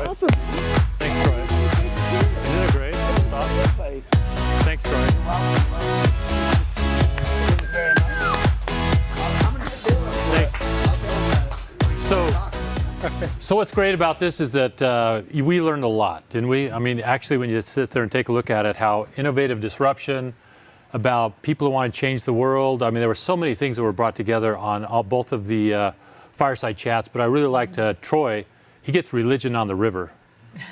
Awesome. Thanks, Troy. You did great. Thanks, Troy. Thanks. So what's great about this is that we learned a lot, didn't we? I mean, actually, when you sit there and take a look at it, how innovative disruption, about people who want to change the world. I mean, there were so many things that were brought together on both of the fireside chats, but I really liked Troy. He gets religion on the river.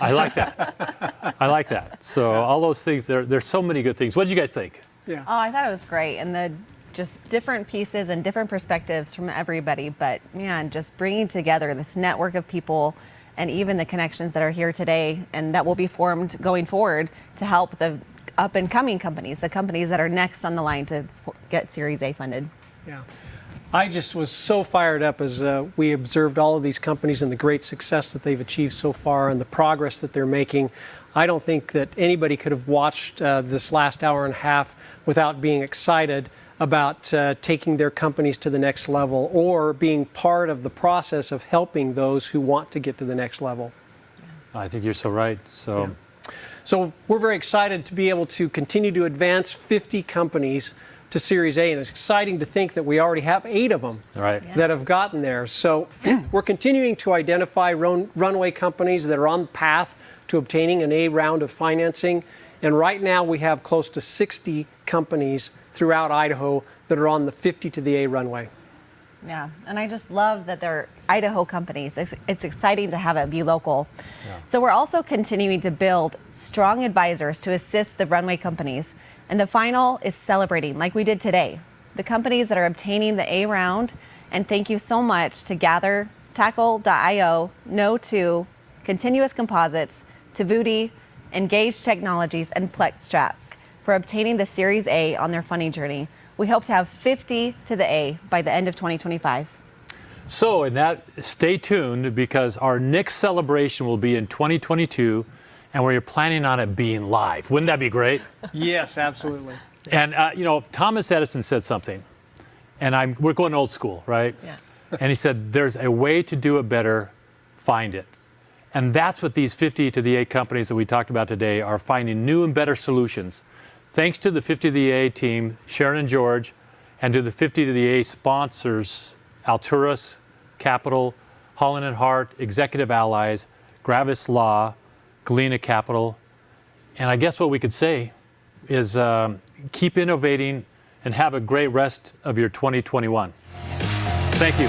I like that. I like that. So all those things, there's so many good things. What did you guys think? Yeah. Oh, I thought it was great. And the just different pieces and different perspectives from everybody. But man, just bringing together this network of people and even the connections that are here today and that will be formed going forward to help the up and coming companies, the companies that are next on the line to get Series A funded. Yeah. I just was so fired up as we observed all of these companies and the great success that they've achieved so far and the progress that they're making. I don't think that anybody could have watched this last hour and a half without being excited about taking their companies to the next level or being part of the process of helping those who want to get to the next level. I think you're so right. So we're very excited to be able to continue to advance 50 companies to Series A, and it's exciting to think that we already have 8 of them that have gotten there. So we're continuing to identify runway companies that are on the path to obtaining an A round of financing, and right now we have close to 60 companies throughout Idaho that are on the 50 to the A runway. Yeah, and I just love that they're Idaho companies. It's exciting to have it be local. So we're also continuing to build strong advisors to assist the Runway companies. And the final is celebrating, like we did today, the companies that are obtaining the A round. And thank you so much to Gather, Tackle.io, No2, Continuous Composites, Tavuti, Engage Technologies, and Plextrack for obtaining the Series A on their funding journey. We hope to have 50 to the A by the end of 2025. So, in that, stay tuned because our next celebration will be in 2022, and we're planning on it being live. Wouldn't that be great? Yes, absolutely. And you know, Thomas Edison said something, and we're going old school, right? Yeah. And he said, "There's a way to do it better. Find it." And that's what these 50 to the A companies that we talked about today are finding new and better solutions. Thanks to the 50 to the A team, Sharon and George, and to the 50 to the A sponsors, Alturas Capital, Holland and Hart, Executive Allies, Gravis Law, Galena Capital. And I guess what we could say is keep innovating and have a great rest of your 2021. Thank you.